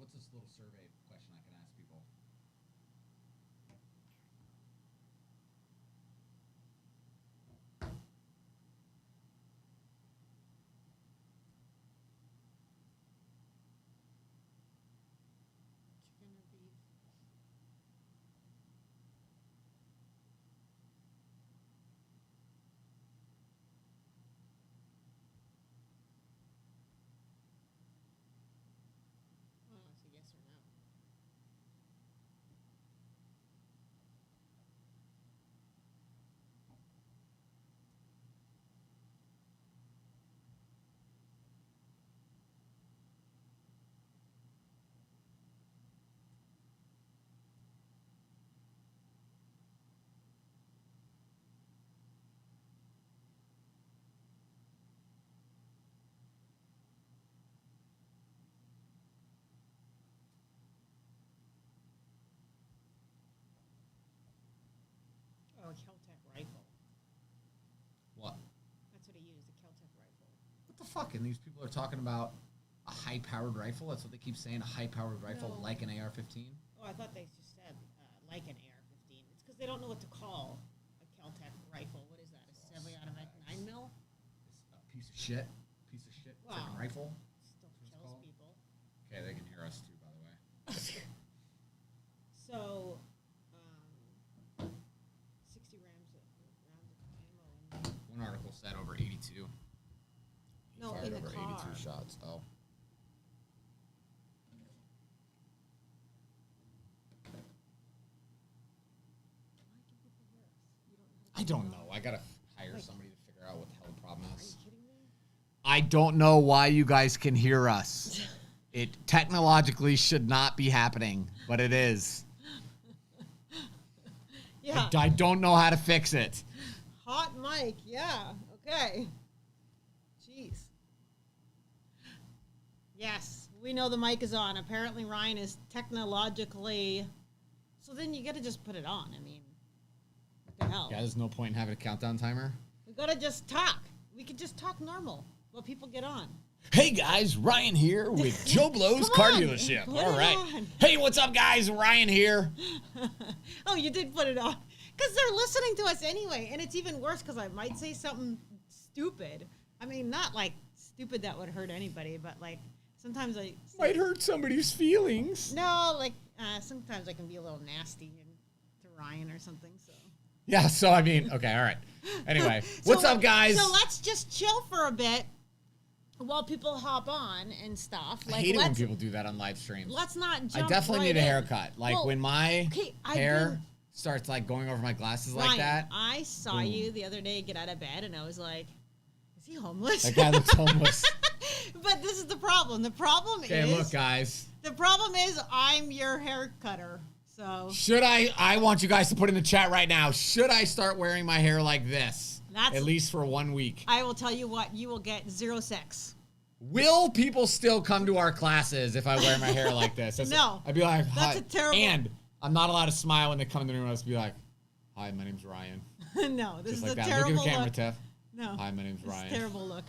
What's this little survey question I can ask people? Chicken or beef? Well, it's a yes or no. Oh, a Keltec rifle. What? That's what he used, a Keltec rifle. What the fuck? And these people are talking about a high-powered rifle? That's what they keep saying, a high-powered rifle No. like an AR-15? Oh, I thought they just said like an AR-15. It's because they don't know what to call a Keltec rifle. What is that? A semi-automatic 9mm? It's a piece of shit. Wow. Freaking rifle. Still That's what it's kills called? people. Okay, they can hear us too, by the way. So, 60 rounds of ammo. One article said over 82. No, Fired in the over car. 82 shots. Oh. I don't know. I gotta hire somebody to figure out what the hell the problem Are you is. kidding me? I don't know why you guys can hear us. It technologically should not be happening, but it is. Yeah. I don't know how to fix it. Hot mic. Yeah. Okay. Jeez. Yes, we know the mic is on. Apparently, Ryan is technologically. So then you got to just put it on. I mean, what the hell? Yeah, there's no point in having a countdown timer. We got to just talk. We could just talk normal while people get on. Hey guys, Ryan here with Joe Blow's Come Car on, Dealership. put All it right. on. Hey, what's up, guys? Ryan here. Oh, you did put it on. Because they're listening to us anyway. And it's even worse because I might say something stupid. I mean, not like stupid that would hurt anybody, but like sometimes I... Might hurt somebody's feelings. No, like sometimes I can be a little nasty to Ryan or something, so... Yeah, so I mean, okay, all right. Anyway, what's up, guys? So let's just chill for a bit while people hop on and stuff. I hate it when people do that on live streams. Let's not I jump definitely right need a in. haircut. Like Well, when my okay, hair starts like going over my glasses like Ryan, that. I saw Boom. you the other day get out of bed, and I was like, is he homeless? That guy looks homeless. But this is the problem. The problem Okay, is... look, guys. The problem is I'm your hair cutter, so... Should I want you guys to put in the chat right now, should I start wearing my hair like this? At least for 1 week. I will tell you what, you will get 0 sex. Will people still come to our classes if I wear my hair like this? No. I'd be like, hi. That's a terrible... And I'm not allowed to smile when they come in the room. I'll just be like, hi, my name's Ryan. No, this Just is like a that. terrible Look at the camera, look. Tiff. No. Hi, my name's This is Ryan. a terrible look.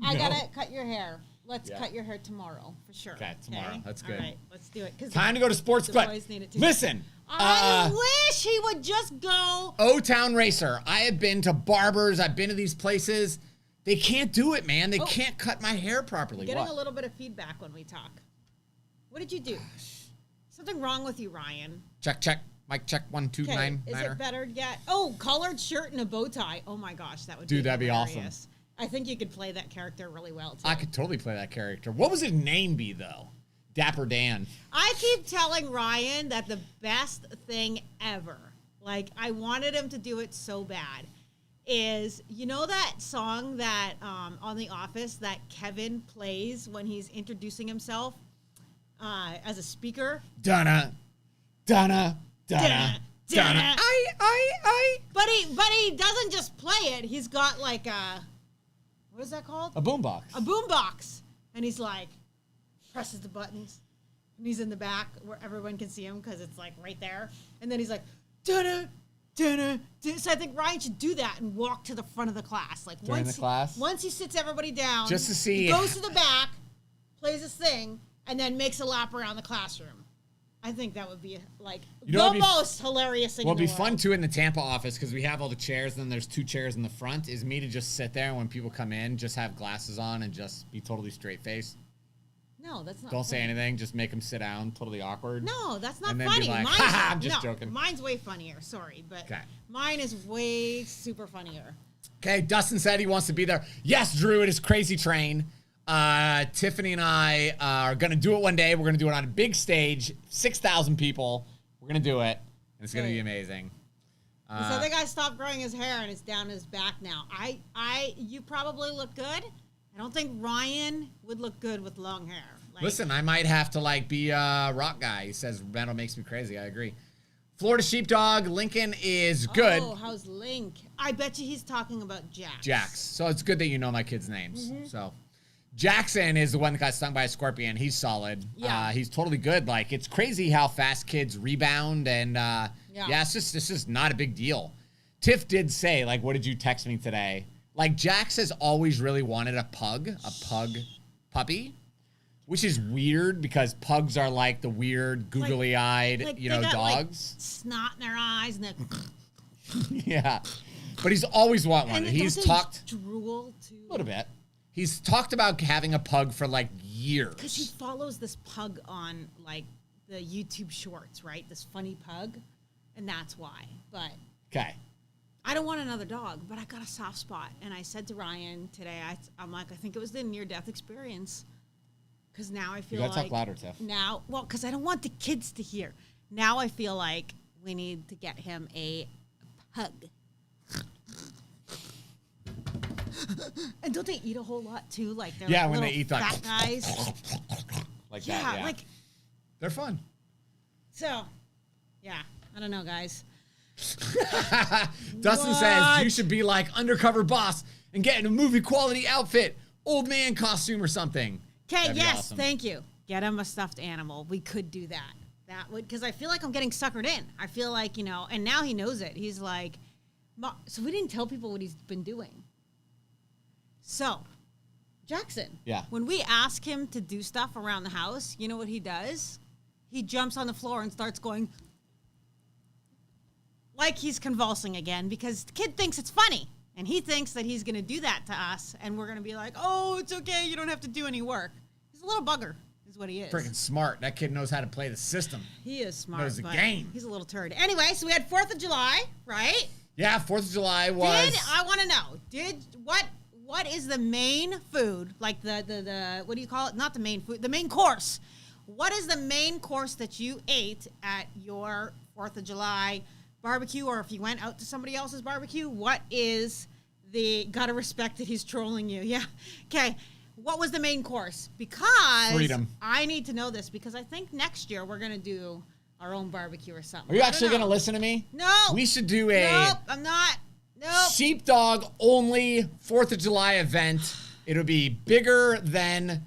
I No. gotta cut your hair. Let's Yeah. cut your hair tomorrow, for sure. Okay, tomorrow. That's good. All right, let's do it. 'Cause Time to go to sports, the but boys need it too. listen. I wish he would just go. O-Town Racer. I have been to barbers. I've been to these places. They can't do it, man. They can't cut my hair properly. Getting What? a little bit of feedback when we talk. What did you do? Something wrong with you, Ryan. Check, check. Mic check, 1, 2, 9. Is it better yet? Oh, collared shirt and a bow tie. Oh my gosh, that would Dude, be that'd be hilarious. awesome. I think you could play that character really well, too. I could totally play that character. What was his name be, though? Dapper Dan. I keep telling Ryan that the best thing ever, like I wanted him to do it so bad, is, you know that song that on The Office that Kevin plays when he's introducing himself as a speaker? Donna, Donna, Donna, Donna. I. But he doesn't just play it. He's got like a, what is that called? A boombox. A boombox. And he's like, presses the buttons. And he's in the back where everyone can see him because it's like right there. And then he's like, da-da, da-da, da. So I think Ryan should do that and walk to the front of the class. Like During the class? Once he sits everybody down. Just to see. He goes to the back, plays his thing, and then makes a lap around the classroom. I think that would be like You know, the most hilarious thing. What'd in be the fun world. too in the Tampa office, because we have all the chairs, and then there's 2 chairs in the front, is me to just sit there and when people come in, just have glasses on and just be totally straight faced. No, that's not. Don't say funny. anything, just make them sit down, totally awkward. No, that's not And then be funny. like, Mine's, "Ha, I'm just no, joking." Mine's way funnier. Sorry, but 'Kay. mine is way super funnier. Okay, Dustin said he wants to be there. Yes, Drew, it is Crazy Train. Tiffany and I are going to do it one day. We're going to do it on a big stage, 6,000 people. We're going to do it, and it's going to be amazing. This other guy stopped growing his hair, and it's down his back now. You probably look good. I don't think Ryan would look good with long hair. Like, Listen, I might have to like be a rock guy. He says metal makes me crazy. I agree. Florida Sheepdog, Lincoln is good. Oh, how's Link? I bet you he's talking about Jax. Jax. So it's good that you know my kids' names. So Jackson is the one that got stung by a scorpion. He's solid. Yeah. He's totally good. Like, it's crazy how fast kids rebound. And yeah, it's just not a big deal. Tiff did say, like, what did you text me today? Like, Jax has always really wanted a pug puppy, which is weird because pugs are like the weird googly-eyed, like you they know, got, dogs. Like, snot in their eyes and then Yeah. But he's always wanted one. and He's don't they talked drool too. a little bit. He's talked about having a pug for like years. Because he follows this pug on like the YouTube shorts, right? This funny pug, and that's why. But Okay. I don't want another dog, but I got a soft spot. And I said to Ryan today, I'm like, I think it was the near-death experience. Because now I feel You gotta like... talk louder, Tiff. Now, well, because I don't want the kids to hear. Now I feel like we need to get him a pug. And don't they eat a whole lot, too? Like, they're Yeah, like when they little eat that. fat guys. Like Yeah, that, yeah. like... They're fun. So, yeah. I don't know, guys. Dustin What? says you should be like undercover boss and get in a movie quality outfit, old man costume or something. Okay, That'd be yes, awesome. thank you. Get him a stuffed animal. We could do that. That would, because I feel like I'm getting suckered in. I feel like, you know, and now he knows it. He's like, so we didn't tell people what he's been doing. So, Jackson. Yeah. When we ask him to do stuff around the house, you know what he does? He jumps on the floor and starts going like he's convulsing again because the kid thinks it's funny. And he thinks that he's going to do that to us. And we're going to be like, oh, it's okay. You don't have to do any work. He's a little bugger is what he is. Freaking smart. That kid knows how to play the system. He is smart. Knows the but game. He's a little turd. Anyway, so we had 4th of July, right? Yeah, 4th of July was... I want to know, what is the main food, like the what do you call it? Not the main food, the main course. What is the main course that you ate at your 4th of July barbecue, or if you went out to somebody else's barbecue? What is the, gotta respect that he's trolling you. Yeah. Okay. What was the main course? Because Freedom. I need to know this because I think next year we're going to do our own barbecue or something. Are you I don't actually going to know. listen to me? No. We should do a Nope, I'm not. Nope. sheepdog only 4th of July event. It'll be bigger than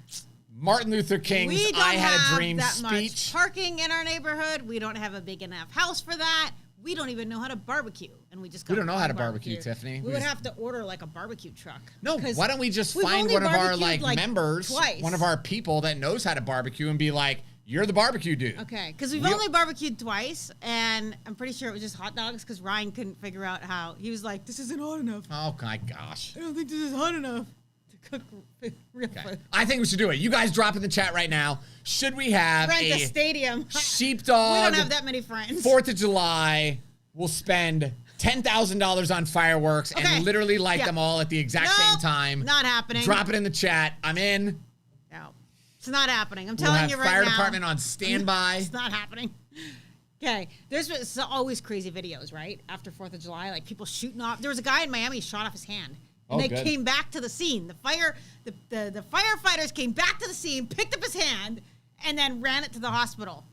Martin Luther King's We don't I Had a have Dream that speech. much parking in our neighborhood. We don't have a big enough house for that. We don't even know how to barbecue, and we just We got don't know one how to barbecue, Tiffany. We We would just- have to order like a barbecue truck. No, 'Cause why don't we just we've find only one of our barbecued, like, members, twice. one of our people that knows how to barbecue and be like, you're the barbecue dude. Okay, because we've We- only barbecued twice, and I'm pretty sure it was just hot dogs because Ryan couldn't figure out how. He was like, this isn't hot enough. Oh my gosh. I don't think this is hot enough to cook real Okay. food. I think we should do it. You guys drop in the chat right now. Should we have Rent a a stadium. sheepdog We don't have that many friends. 4th of July? We'll spend $10,000 on fireworks Okay. and literally light Yeah. them all at the exact same Nope, time. Not happening. Drop it in the chat. I'm in. No, it's not happening. I'm We'll telling have you right fire now. department on standby. It's not happening. Okay, there's always crazy videos, right? After 4th of July, like people shooting off. There was a guy in Miami who shot off his hand. And Oh, they good. came back to the scene. The firefighters came back to the scene, picked up his hand, and then ran it to the hospital.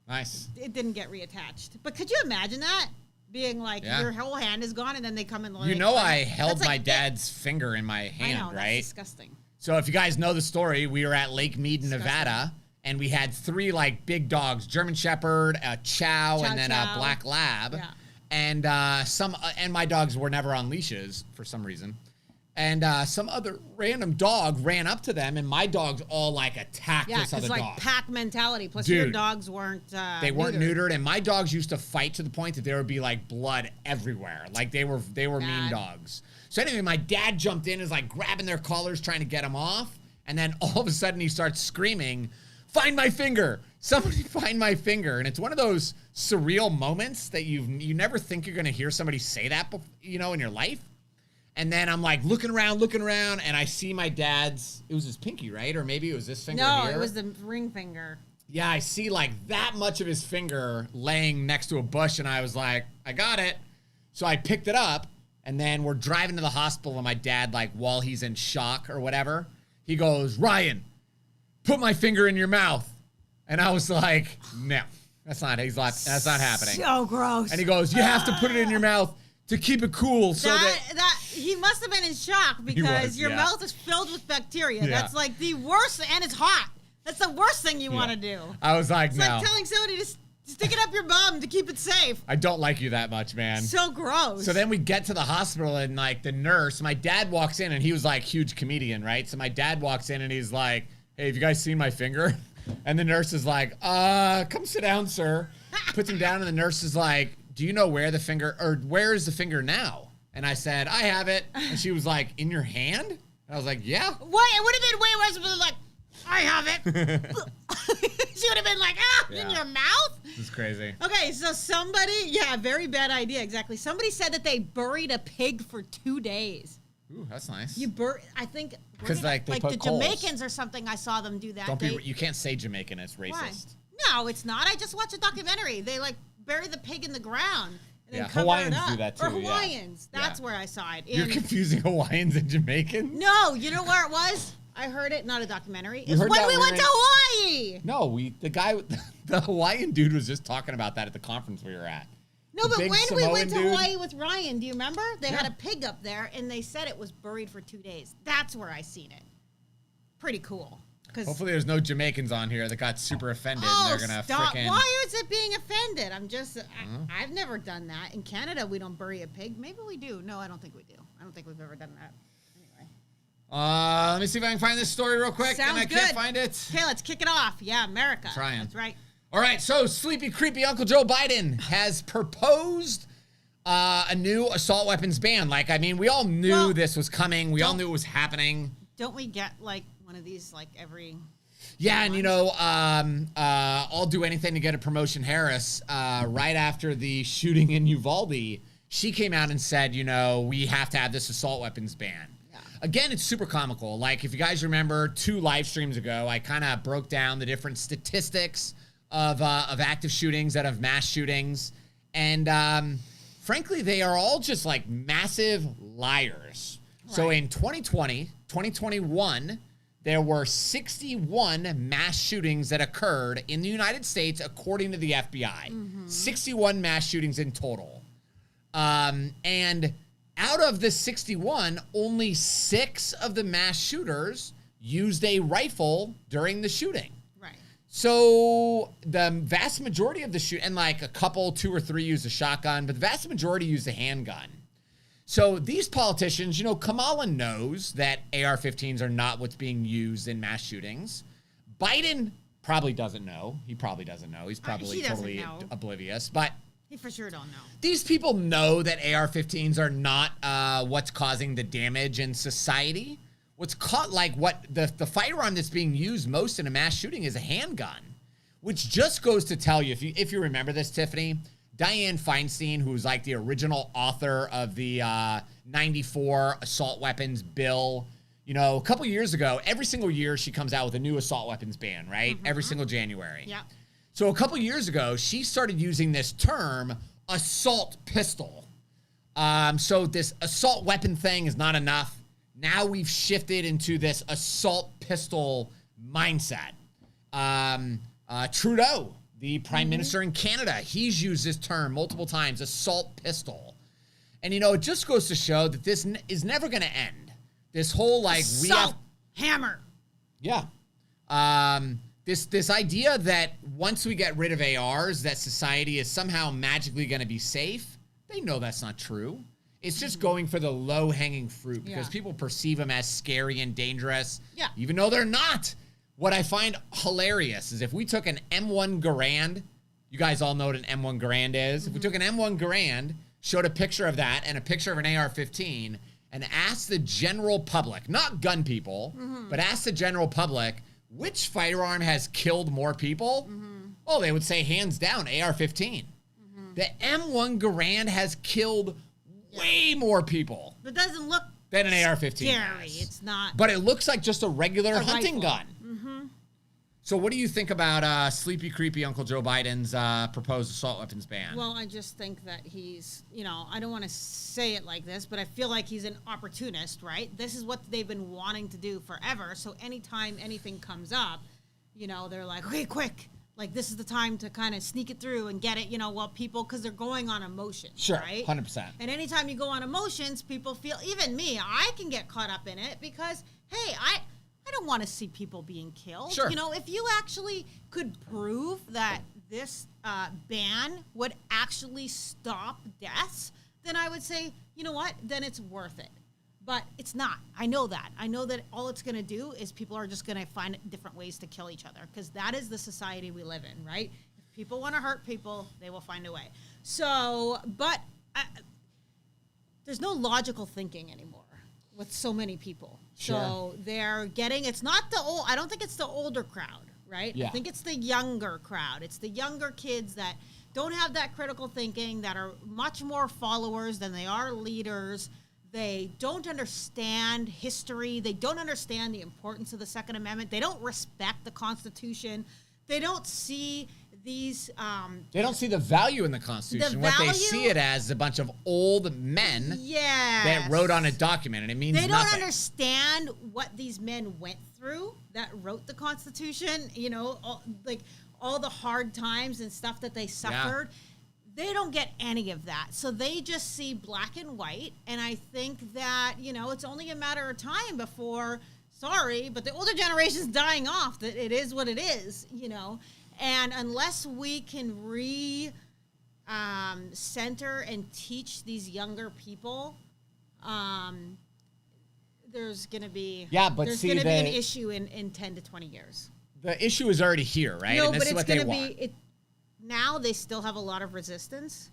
Nice. It didn't get reattached. But could you imagine that? Being like, Yeah. your whole hand is gone, and then they come and like, You know I that's held like my it. dad's finger in my I hand, know, that's right? disgusting. So if you guys know the story, we were at Lake Mead in Disgusting. Nevada, and we had 3 like big dogs: German Shepherd, a Chow, and then a Chow. Black Lab. Yeah. And and my dogs were never on leashes for some reason. And some other random dog ran up to them, and my dogs all like attacked this other dog. Yeah, it's like pack mentality. Plus, your dogs weren't they weren't neutered, and my dogs used to fight to the point that there would be like blood everywhere. Like they were mean dogs. So anyway, my dad jumped in, is like grabbing their collars, trying to get them off, and then all of a sudden he starts screaming, "Find my finger! Somebody find my finger!" And it's one of those surreal moments that you never think you're gonna hear somebody say that, in your life. And then I'm like looking around, and I see my dad's, it was his pinky, right? Or maybe it was this finger here. No, it was the ring finger. Yeah, I see like that much of his finger laying next to a bush, and I was like, I got it. So I picked it up, and then we're driving to the hospital, and my dad, like, while he's in shock or whatever, he goes, "Ryan, put my finger in your mouth." And I was like, no, that's not happening. So gross. And he goes, "You have to put it in your mouth to keep it cool." So that he must have been in shock because your mouth is filled with bacteria. Yeah. That's like the worst, and it's hot. That's the worst thing you want to do. I was like, it's like telling somebody to stick it up your bum to keep it safe. I don't like you that much, man. So gross. So then we get to the hospital, and like the nurse, my dad walks in, and he was like huge comedian, right? So my dad walks in, and he's like, "Hey, have you guys seen my finger?" And the nurse is like, "Come sit down, sir." Puts him down, and the nurse is like, "Do you know where is the finger now?" And I said, "I have it." And she was like, "In your hand?" And I was like, "Yeah." What? It would have been way worse if it was like, "I have it." She would have been like, in your mouth? This is crazy. Okay, so very bad idea, exactly. Somebody said that they buried a pig for 2 days. Ooh, that's nice. I think, because like the coals. Jamaicans or something, I saw them do that. You can't say Jamaican, it's racist. Why? No, it's not. I just watched a documentary. They like bury the pig in the ground. Yeah, Hawaiians do that too. Or Hawaiians. Yeah. That's where I saw it. You're confusing Hawaiians and Jamaicans? No, you know where it was? I heard it, not a documentary. It's when we went to Hawaii. No, the Hawaiian dude was just talking about that at the conference we were at. No, but when we went to Hawaii with Ryan, do you remember? They had a pig up there, and they said it was buried for 2 days. That's where I seen it. Pretty cool. Hopefully there's no Jamaicans on here that got super offended. And they're gonna stop. Why is it being offended? I've never done that. In Canada, we don't bury a pig. Maybe we do. No, I don't think we do. I don't think we've ever done that. Anyway. Let me see if I can find this story real quick. Sounds and I can't find it. Okay, let's kick it off. Yeah, America. Trying. That's right. All right, so sleepy, creepy Uncle Joe Biden has proposed a new assault weapons ban. Like, I mean, we all knew this was coming. We all knew it was happening. Don't we get, like, one of these, like, every... Yeah, and, I'll do anything to get a promotion. Harris, right after the shooting in Uvalde, she came out and said, we have to have this assault weapons ban. Yeah. Again, it's super comical. Like, if you guys remember 2 live streams ago, I kind of broke down the different statistics of active shootings out of mass shootings. And frankly, they are all just like massive liars. Right. So in 2021, there were 61 mass shootings that occurred in the United States, according to the FBI. Mm-hmm. 61 mass shootings in total. And out of the 61, only 6 of the mass shooters used a rifle during the shooting. So the vast majority of the and like a couple, 2 or 3 used a shotgun, but the vast majority used a handgun. So these politicians, Kamala knows that AR-15s are not what's being used in mass shootings. Biden probably doesn't know. He probably doesn't know. He's probably totally oblivious, but he for sure don't know. These people know that AR-15s are not what's causing the damage in society. What's the firearm that's being used most in a mass shooting is a handgun, which just goes to tell you, if you remember this, Tiffany, Dianne Feinstein, who's like the original author of the 94 assault weapons bill, a couple years ago, every single year she comes out with a new assault weapons ban, right? Mm-hmm. Every single January. Yeah. So a couple years ago, she started using this term, assault pistol. So this assault weapon thing is not enough. Now we've shifted into this assault pistol mindset. Trudeau, the prime minister in Canada, he's used this term multiple times, assault pistol. And, it just goes to show that this is never going to end. This whole, assault hammer. Yeah. This idea that once we get rid of ARs, that society is somehow magically going to be safe, they know that's not true. It's just going for the low-hanging fruit because people perceive them as scary and dangerous, even though they're not. What I find hilarious is if we took an M1 Garand, you guys all know what an M1 Garand is. If we took an M1 Garand, showed a picture of that and a picture of an AR-15, and asked the general public, not gun people, but asked the general public, which firearm has killed more people? Oh, they would say hands down AR-15. The M1 Garand has killed way more people. It doesn't look than an AR-15. Scary. It's not. But it looks like just a regular hunting rifle. gun. So what do you think about sleepy, creepy Uncle Joe Biden's proposed assault weapons ban? Well, I just think that he's, I don't want to say it like this, but I feel like he's an opportunist, right? This is what they've been wanting to do forever. So anytime anything comes up, they're like, okay, quick. Like, this is the time to kind of sneak it through and get it, people, because they're going on emotions, sure, right? 100%. And anytime you go on emotions, people feel, even me, I can get caught up in it because, hey, I don't want to see people being killed. Sure. If you actually could prove that this ban would actually stop deaths, then I would say, you know what, then it's worth it. But it's not. I know that. I know that all it's going to do is people are just going to find different ways to kill each other because that is the society we live in, right? If people want to hurt people, they will find a way. So, but there's no logical thinking anymore with so many people. Sure. So they're getting, it's not the old, I don't think it's the older crowd, right? Yeah. I think it's the younger crowd. It's the younger kids that don't have that critical thinking, that are much more followers than they are leaders. They don't understand history. They don't understand the importance of the Second Amendment. They don't respect the Constitution. They don't see these... they don't see the value in the Constitution. What they see it as is a bunch of old men that wrote on a document, and it means nothing. They don't understand what these men went through that wrote the Constitution, all the hard times and stuff that they suffered. Yeah. They don't get any of that. So they just see black and white. And I think that, it's only a matter of time before, sorry, but the older generation's dying off, that it is what it is, And unless we can center and teach these younger people, there's going to be an issue in 10 to 20 years. The issue is already here, right? No, and this but is what they want. Now they still have a lot of resistance.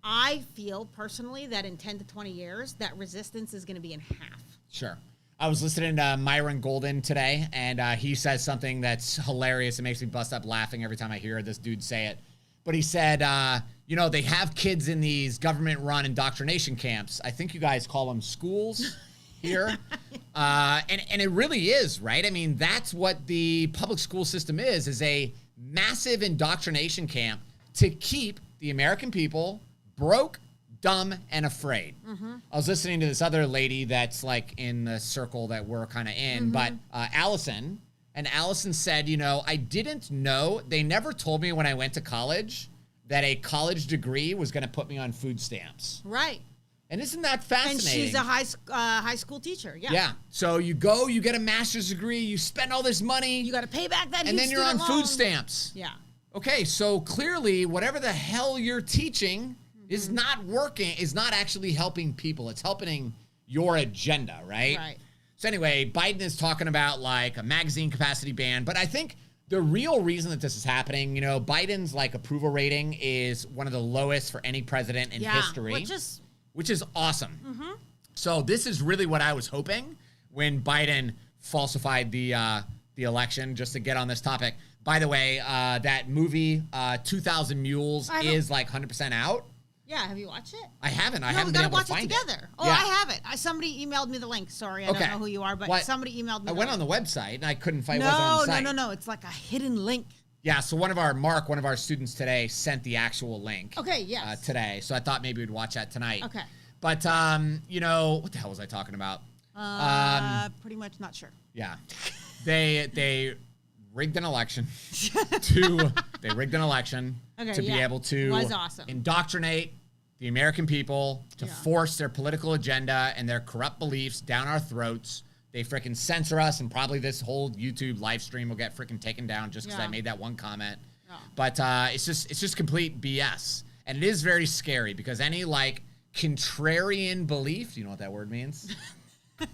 I feel personally that in 10 to 20 years, that resistance is going to be in half. Sure. I was listening to Myron Golden today, and he says something that's hilarious. It makes me bust up laughing every time I hear this dude say it. But he said, they have kids in these government-run indoctrination camps. I think you guys call them schools here. And it really is, right? I mean, that's what the public school system is a massive indoctrination camp to keep the American people broke, dumb, and afraid. I was listening to this other lady that's like in the circle that we're kind of in, but Allison, and Allison said, I didn't know, they never told me when I went to college that a college degree was going to put me on food stamps. Right. And isn't that fascinating? And she's a high school teacher, yeah. Yeah. So you go, you get a master's degree, you spend all this money. You got to pay back that and then you're on food stamps. Yeah. Okay, so clearly whatever the hell you're teaching is not working, is not actually helping people. It's helping your agenda, right? Right. So anyway, Biden is talking about like a magazine capacity ban, but I think the real reason that this is happening, Biden's like approval rating is one of the lowest for any president in history. Which is awesome. So this is really what I was hoping when Biden falsified the election, just to get on this topic. By the way, that movie, 2,000 Mules, is like 100% out. Yeah, have you watched it? I haven't. I haven't been able to find it. We gotta watch it together. Oh, yeah. I have it. Somebody emailed me the link. Sorry, I don't know who you are, but somebody emailed me the link. I went on the website, and I couldn't find it. No. It's like a hidden link. Yeah, so one of our students today sent the actual link. Okay, yes. Today, so I thought maybe we'd watch that tonight. Okay. But, what the hell was I talking about? Pretty much not sure. Yeah. They rigged an election they rigged an election to be able to indoctrinate the American people to force their political agenda and their corrupt beliefs down our throats. They freaking censor us, and probably this whole YouTube live stream will get freaking taken down just because I made that one comment. Yeah. But it's just complete BS. And it is very scary because any contrarian belief. Do you know what that word means? Do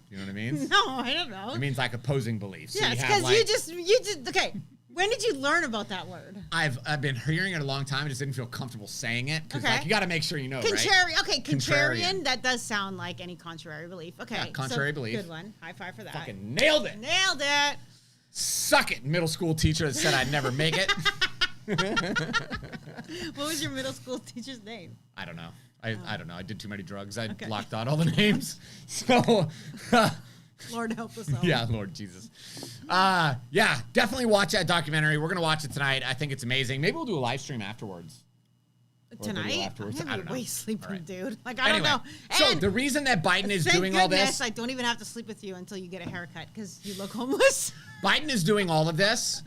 you know what it means? No, I don't know. It means like opposing beliefs. Yeah, it's because you just okay. When did you learn about that word? I've been hearing it a long time. I just didn't feel comfortable saying it because like you got to make sure you know, right? Okay, contrarian. That does sound like any contrary belief. Okay, yeah, contrary belief. Good one. High five for that. Fucking nailed it. Nailed it. Suck it, middle school teacher that said I'd never make it. What was your middle school teacher's name? I don't know. I don't know. I did too many drugs. I blocked out all the names. So, Lord help us all. Yeah, Lord Jesus. Yeah, definitely watch that documentary. We're gonna watch it tonight. I think it's amazing. Maybe we'll do a live stream afterwards. Tonight? I'm way sleeping, right. Dude. Like, I don't know. So the reason that Biden is doing all this... I don't even have to sleep with you until you get a haircut because you look homeless. Biden is doing all of this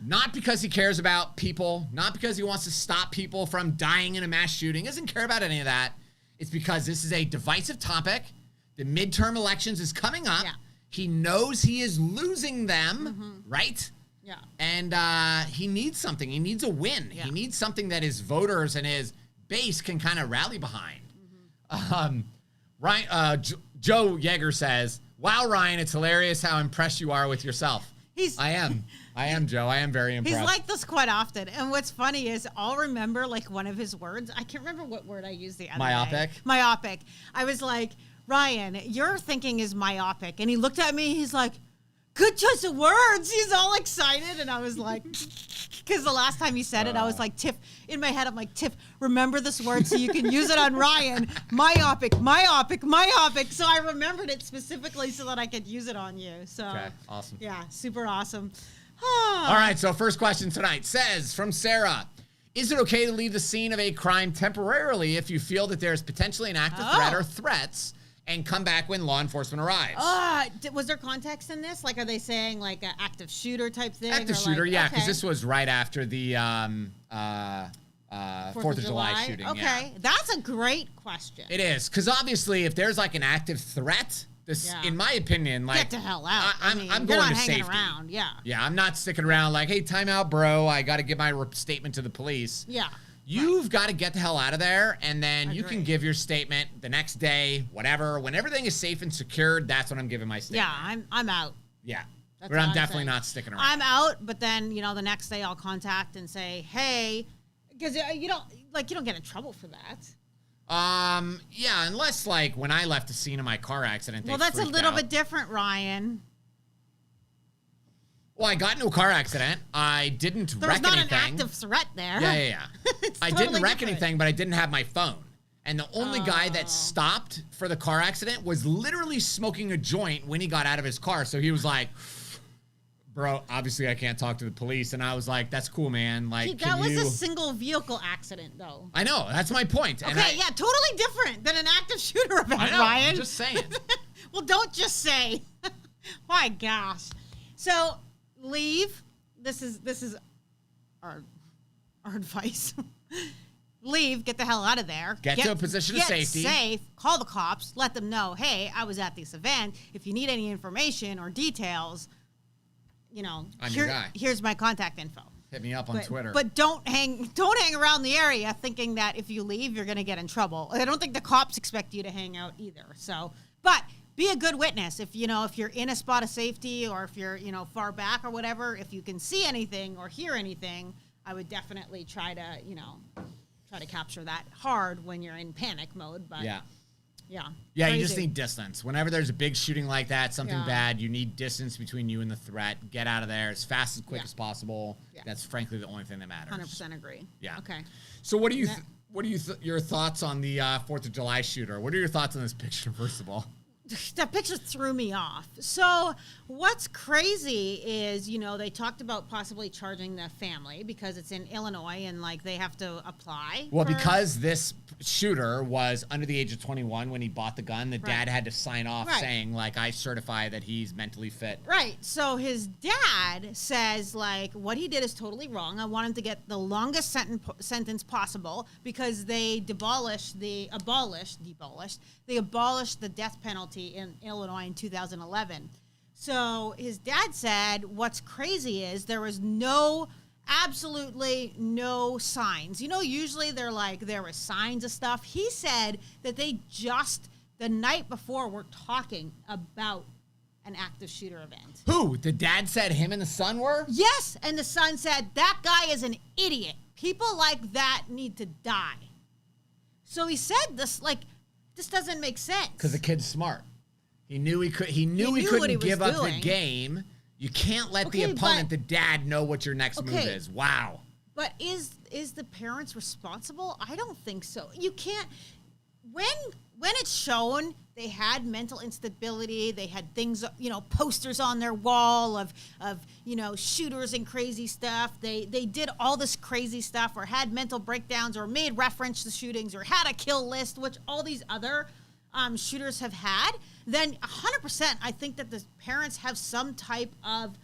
not because he cares about people, not because he wants to stop people from dying in a mass shooting. He doesn't care about any of that. It's because this is a divisive topic. The midterm elections is coming up. Yeah. He knows he is losing them, right? Yeah. And he needs something. He needs a win. Yeah. He needs something that his voters and his base can kind of rally behind. Ryan, Joe Yeager says, "Wow, Ryan, it's hilarious how impressed you are with yourself." I am, Joe. I am very impressed. He's like this quite often. And what's funny is I'll remember like one of his words. I can't remember what word I used the other day. Myopic. I was like, Ryan, your thinking is myopic. And he looked at me. He's like, good choice of words. He's all excited. And I was like, because the last time you said it, I was like, Tiff, in my head, I'm like, Tiff, remember this word so you can use it on Ryan. Myopic. So I remembered it specifically so that I could use it on you. So, okay, awesome. Yeah, super awesome. All right, so first question tonight says from Sarah, is it okay to leave the scene of a crime temporarily if you feel that there's potentially an active threat or threats and come back when law enforcement arrives? Was there context in this? Like, are they saying like an active shooter type thing? Active shooter, yeah, because this was right after the 4th of July shooting. Okay, yeah. That's a great question. It is, because obviously if there's like an active threat, in my opinion, like, get the hell out. I'm going to safety. Around. Yeah, I'm not sticking around like, hey, time out, bro. I got to give my statement to the police. Yeah. You've got to get the hell out of there, and then you can give your statement the next day, whatever. When everything is safe and secured, that's when I'm giving my statement. Yeah, I'm out. Yeah, but I'm definitely not sticking around. I'm out, but then, the next day I'll contact and say, hey, because you don't get in trouble for that. Yeah, unless like when I left the scene of my car accident. Well, that's a little bit different, Ryan. Well, I got into a car accident. I didn't wreck anything. There's not an active threat there. Yeah. I didn't wreck anything, but I didn't have my phone. And the only guy that stopped for the car accident was literally smoking a joint when he got out of his car. So he was like, bro, obviously I can't talk to the police. And I was like, that's cool, man. Like, that was a single vehicle accident, though. I know. That's my point. Okay, yeah, totally different than an active shooter event, I know, Ryan. I'm just saying. Well, don't just say. My gosh. So, leave. This is our advice. Leave. Get the hell out of there. Get to a position of safety. Get safe. Call the cops. Let them know, hey, I was at this event. If you need any information or details, here's my contact info. Hit me up on Twitter. But don't hang around the area thinking that if you leave, you're going to get in trouble. I don't think the cops expect you to hang out either. So, but be a good witness. If you're in a spot of safety, or if you're far back or whatever, if you can see anything or hear anything, I would definitely try to capture that hard when you're in panic mode. But yeah, you just need distance. Whenever there's a big shooting like that, something bad, you need distance between you and the threat. Get out of there as fast, as quick as possible. Yeah. That's frankly the only thing that matters. 100% agree. Yeah. Okay. So what do you your thoughts on the 4th of July shooter? What are your thoughts on this picture, first of all? That picture threw me off. So what's crazy is, they talked about possibly charging the family because it's in Illinois and they have to apply. Well, because this shooter was under the age of 21 when he bought the gun, the dad had to sign off saying I certify that he's mentally fit. Right. So his dad says what he did is totally wrong. I want him to get the longest sentence possible because they abolished the death penalty in Illinois in 2011. So his dad said what's crazy is there was no absolutely no signs. You know, usually they're like, there were signs of stuff. He said that they just, the night before, were talking about an active shooter event. Who? The dad said him and the son were? Yes, and the son said, that guy is an idiot. People like that need to die. So he said this, like, this doesn't make sense. Because the kid's smart. He knew he couldn't give up the game. You can't let the opponent, the dad, know what your next move is. Wow. But is the parents responsible? I don't think so. You can't. When it's shown, they had mental instability. They had things, posters on their wall of shooters and crazy stuff. They did all this crazy stuff, or had mental breakdowns, or made reference to shootings, or had a kill list, which all these other shooters have had. Then 100%, I think that the parents have some type of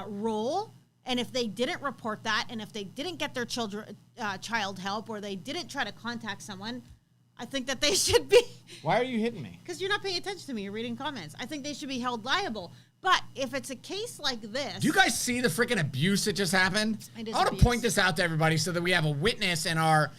role. And if they didn't report that, and if they didn't get their child help, or they didn't try to contact someone, I think that they should be. Why are you hitting me? Because you're not paying attention to me. You're reading comments. I think they should be held liable. But if it's a case like this. Do you guys see the freaking abuse that just happened? I want to point this out to everybody so that we have a witness in our,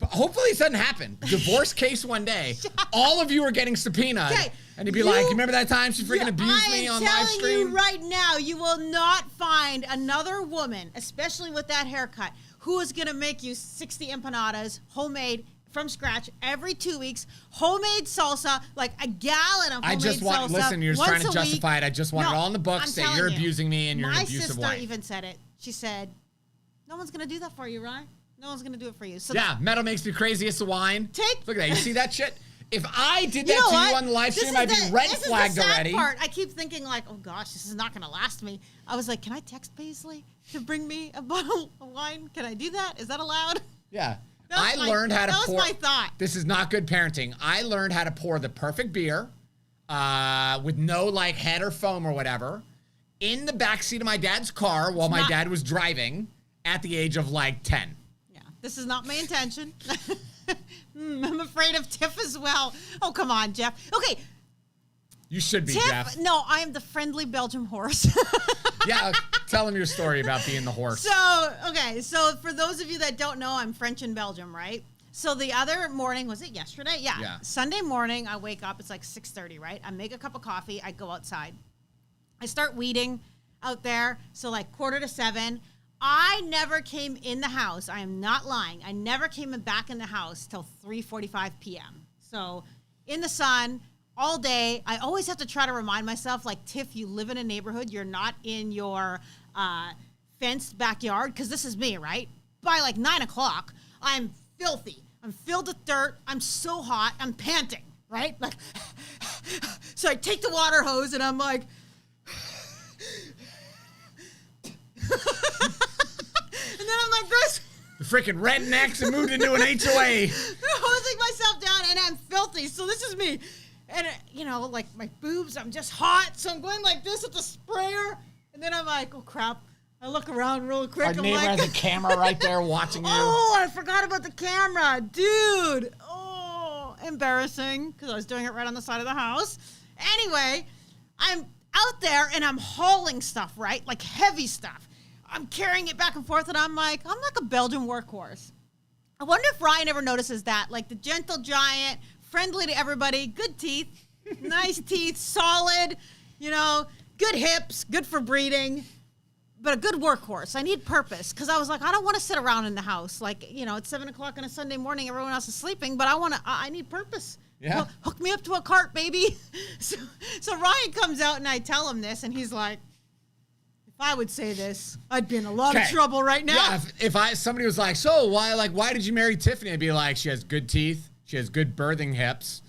hopefully it doesn't happen. Divorce case one day. All of you are getting subpoenaed. Okay. And you'd be like, remember that time she freaking abused me on live stream? I'm telling you right now, you will not find another woman, especially with that haircut, who is going to make you 60 empanadas, homemade, from scratch, every 2 weeks, homemade salsa, like a gallon of homemade salsa. Listen, you're just trying to justify it. I just want it all in the books that you're abusing me and you're an abusive wife. My sister even said it. She said, no one's going to do that for you, Ryan. No one's going to do it for you. So yeah, metal makes me crazy. It's the wine. Look at that. You see that shit? If I did that to you on the live stream, I'd be red flagged already. Part. I keep thinking like, oh gosh, this is not going to last me. I was like, can I text Paisley to bring me a bottle of wine? Can I do that? Is that allowed? Yeah. I learned how to pour. That was my thought. This is not good parenting. I learned how to pour the perfect beer with no like head or foam or whatever in the backseat of my dad's car while my dad was driving at the age of like 10. Yeah, this is not my intention. I'm afraid of Tiff as well. Oh, come on, Jeff. Okay. You should be, Jeff. No, I am the friendly Belgian horse. Yeah, tell him your story about being the horse. So for those of you that don't know, I'm French in Belgium, right? So the other morning, was it yesterday? Yeah. Sunday morning, I wake up. It's like 6:30, right? I make a cup of coffee. I go outside. I start weeding out there. So like 6:45. I never came in the house. I am not lying. I never came back in the house till 3:45 p.m. So in the sun all day. I always have to try to remind myself, like, Tiff, you live in a neighborhood. You're not in your fenced backyard, because this is me, right? By like 9 o'clock, I'm filthy. I'm filled with dirt. I'm so hot. I'm panting, right? Like, so I take the water hose and I'm like, and then I'm like this. The freaking rednecks and moved into an HOA. Hosing myself down, and I'm filthy. So this is me. And, like my boobs, I'm just hot. So I'm going like this with the sprayer. And then I'm like, oh, crap. I look around real quick. Our neighbor has a camera right there watching you. Oh, I forgot about the camera. Dude. Oh, embarrassing, because I was doing it right on the side of the house. Anyway, I'm out there, and I'm hauling stuff, right? Like heavy stuff. I'm carrying it back and forth, and I'm like a Belgian workhorse. I wonder if Ryan ever notices that. Like the gentle giant, friendly to everybody, good teeth, nice teeth, solid, good hips, good for breeding, but a good workhorse. I need purpose, because I was like, I don't want to sit around in the house. Like, it's 7 o'clock on a Sunday morning, everyone else is sleeping, but I need purpose. Yeah. Hook me up to a cart, baby. So Ryan comes out, and I tell him this, and he's like, if I would say this, I'd be in a lot of trouble right now. Yeah, if somebody was like, so why did you marry Tiffany? I'd be like, she has good teeth, she has good birthing hips,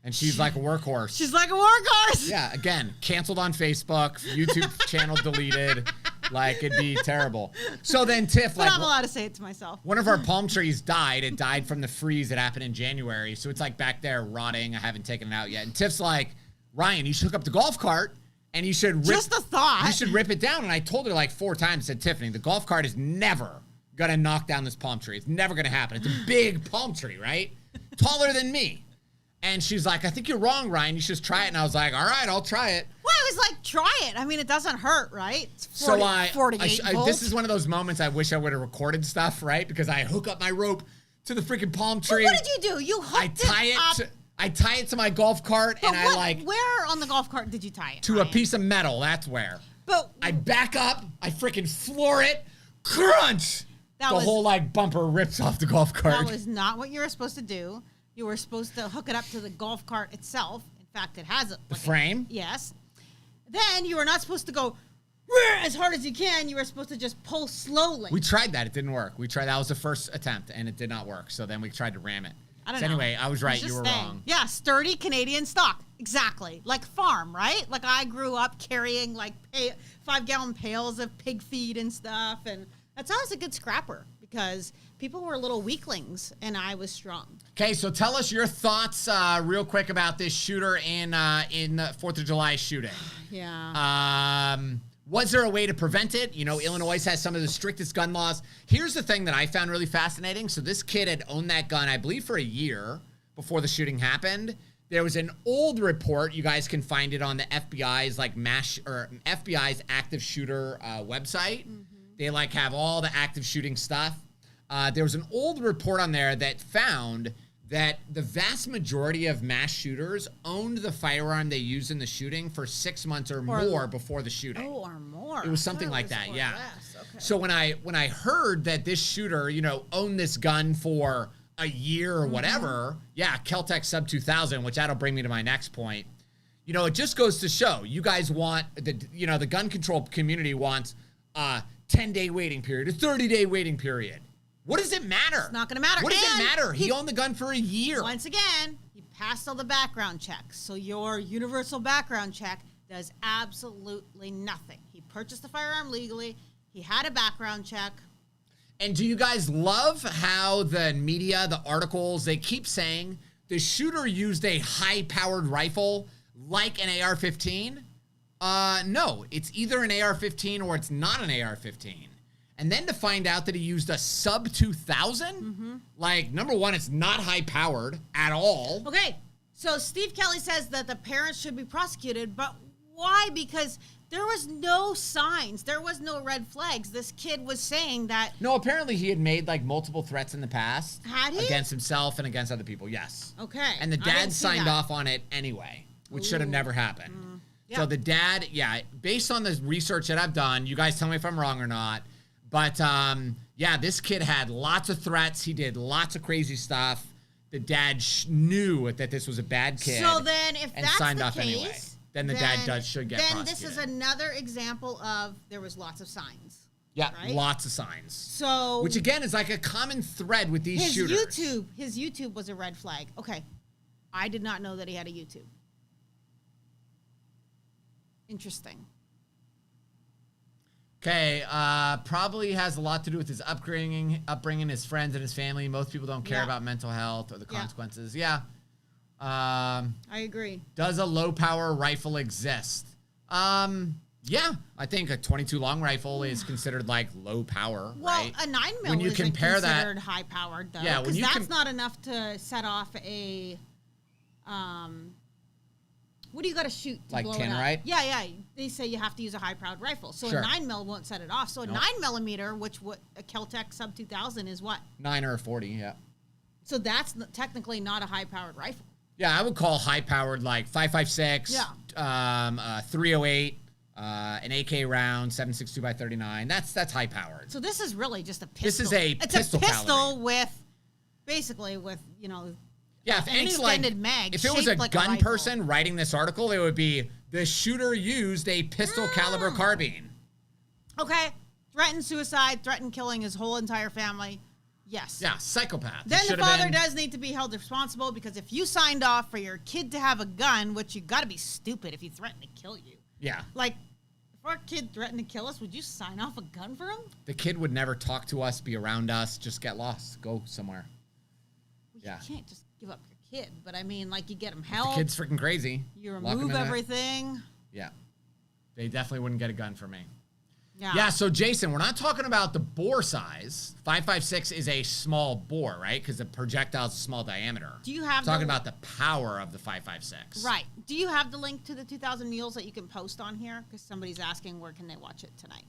and she's like a workhorse. She's like a workhorse. Yeah, again, canceled on Facebook, YouTube channel deleted. Like, it'd be terrible. So then Tiff, but I'm allowed to say it to myself. One of our palm trees died. It died from the freeze that happened in January. So it's like back there rotting. I haven't taken it out yet. And Tiff's like, Ryan, you should hook up the golf cart and you should rip. Just a thought. You should rip it down. And I told her like 4 times, said, Tiffany, the golf cart is never going to knock down this palm tree. It's never going to happen. It's a big palm tree, right? Taller than me. And she's like, I think you're wrong, Ryan. You should just try it. And I was like, all right, I'll try it. Why was like, try it. I mean, it doesn't hurt, right? It's 48 volts. This is one of those moments I wish I would have recorded stuff, right? Because I hook up my rope to the freaking palm tree. But what did you do? You hooked it up. I tie it to my golf cart, and where on the golf cart did you tie it? To a piece of metal. That's where. But I back up. I freaking floor it. Crunch. The whole bumper rips off the golf cart. That was not what you were supposed to do. You were supposed to hook it up to the golf cart itself. In fact, it has the frame. Yes. Then you were not supposed to go as hard as you can. You were supposed to just pull slowly. We tried that. It didn't work. That was the first attempt, and it did not work. So then we tried to ram it. I don't know. Anyway, I was right. You were wrong. Yeah, sturdy Canadian stock. Exactly. Like farm, right? Like I grew up carrying 5-gallon pails of pig feed and stuff. And that's always a good scrapper because people were little weaklings and I was strong. Okay, so tell us your thoughts real quick about this shooter in the 4th of July shooting. Yeah. Was there a way to prevent it? You know, Illinois has some of the strictest gun laws. Here's the thing that I found really fascinating. So this kid had owned that gun, I believe, for a year before the shooting happened. There was an old report. You guys can find it on the FBI's FBI's active shooter website. Mm-hmm. They have all the active shooting stuff. There was an old report on there that found that the vast majority of mass shooters owned the firearm they used in the shooting for 6 months or more before the shooting. Oh, or more. It was something like that, yeah. Okay. So when I heard that this shooter, owned this gun for a year or whatever, Kel-Tec Sub 2000, which that'll bring me to my next point. It just goes to show you guys want the gun control community wants a 10-day waiting period, a 30-day waiting period. What does it matter? It's not going to matter. What does it matter? He owned the gun for a year. Once again, he passed all the background checks. So your universal background check does absolutely nothing. He purchased the firearm legally. He had a background check. And do you guys love how the media, the articles, they keep saying the shooter used a high-powered rifle like an AR-15? No, it's either an AR-15 or it's not an AR-15. And then to find out that he used a sub 2000, number one, it's not high powered at all. Okay, so Steve Kelly says that the parents should be prosecuted, but why? Because there was no signs, there was no red flags. This kid was saying that. No, apparently he had made multiple threats in the past. Had he? Against himself and against other people, yes. Okay. And the dad signed off on it anyway, which should have never happened. Yeah. So the dad, based on the research that I've done, you guys tell me if I'm wrong or not. But, this kid had lots of threats. He did lots of crazy stuff. The dad knew that this was a bad kid. So then if that's signed the off case, anyway. Then the dad should get prosecuted. Then this is another example of there was lots of signs. Yeah, right? Lots of signs. So which, again, is like a common thread with these shooters. His YouTube was a red flag. Okay. I did not know that he had a YouTube. Interesting. Okay, probably has a lot to do with his upbringing, his friends, and his family. Most people don't care about mental health or the consequences. Yeah. I agree. Does a low-power rifle exist? Yeah. I think a .22 long rifle is considered low power, right? Well, a 9mm when you compare considered high-powered, though. Yeah, because that's not enough to set off a... what do you got to shoot to blow 10, it up? Right? Yeah. They say you have to use a high-powered rifle. So a 9mm won't set it off. So a 9mm, which a Kel-Tec Sub 2000 is what? 9 or a 40, yeah. So that's technically not a high-powered rifle. Yeah, I would call high-powered 5.56, 308, an AK round, 7.62x39. That's high-powered. So this is really just a pistol. This is a pistol caliber. with Yeah, if any extended mag. If it was a gun person writing this article, it would be the shooter used a pistol caliber carbine. Okay, threatened suicide, threatened killing his whole entire family. Yes. Yeah, psychopath. Then the father does need to be held responsible because if you signed off for your kid to have a gun, which you got to be stupid if he threatened to kill you. Yeah. If our kid threatened to kill us, would you sign off a gun for him? The kid would never talk to us, be around us, just get lost, go somewhere. Well, you can't just give up your kid, but I mean, you get him help. The kid's freaking crazy. You remove everything. Yeah. They definitely wouldn't get a gun for me. Yeah, so Jason, we're not talking about the bore size. 5.56 is a small bore, right? Because the projectile's a small diameter. Do you have talking about the power of the 5.56? Right. Do you have the link to the 2,000 Mules that you can post on here? Because somebody's asking where can they watch it tonight.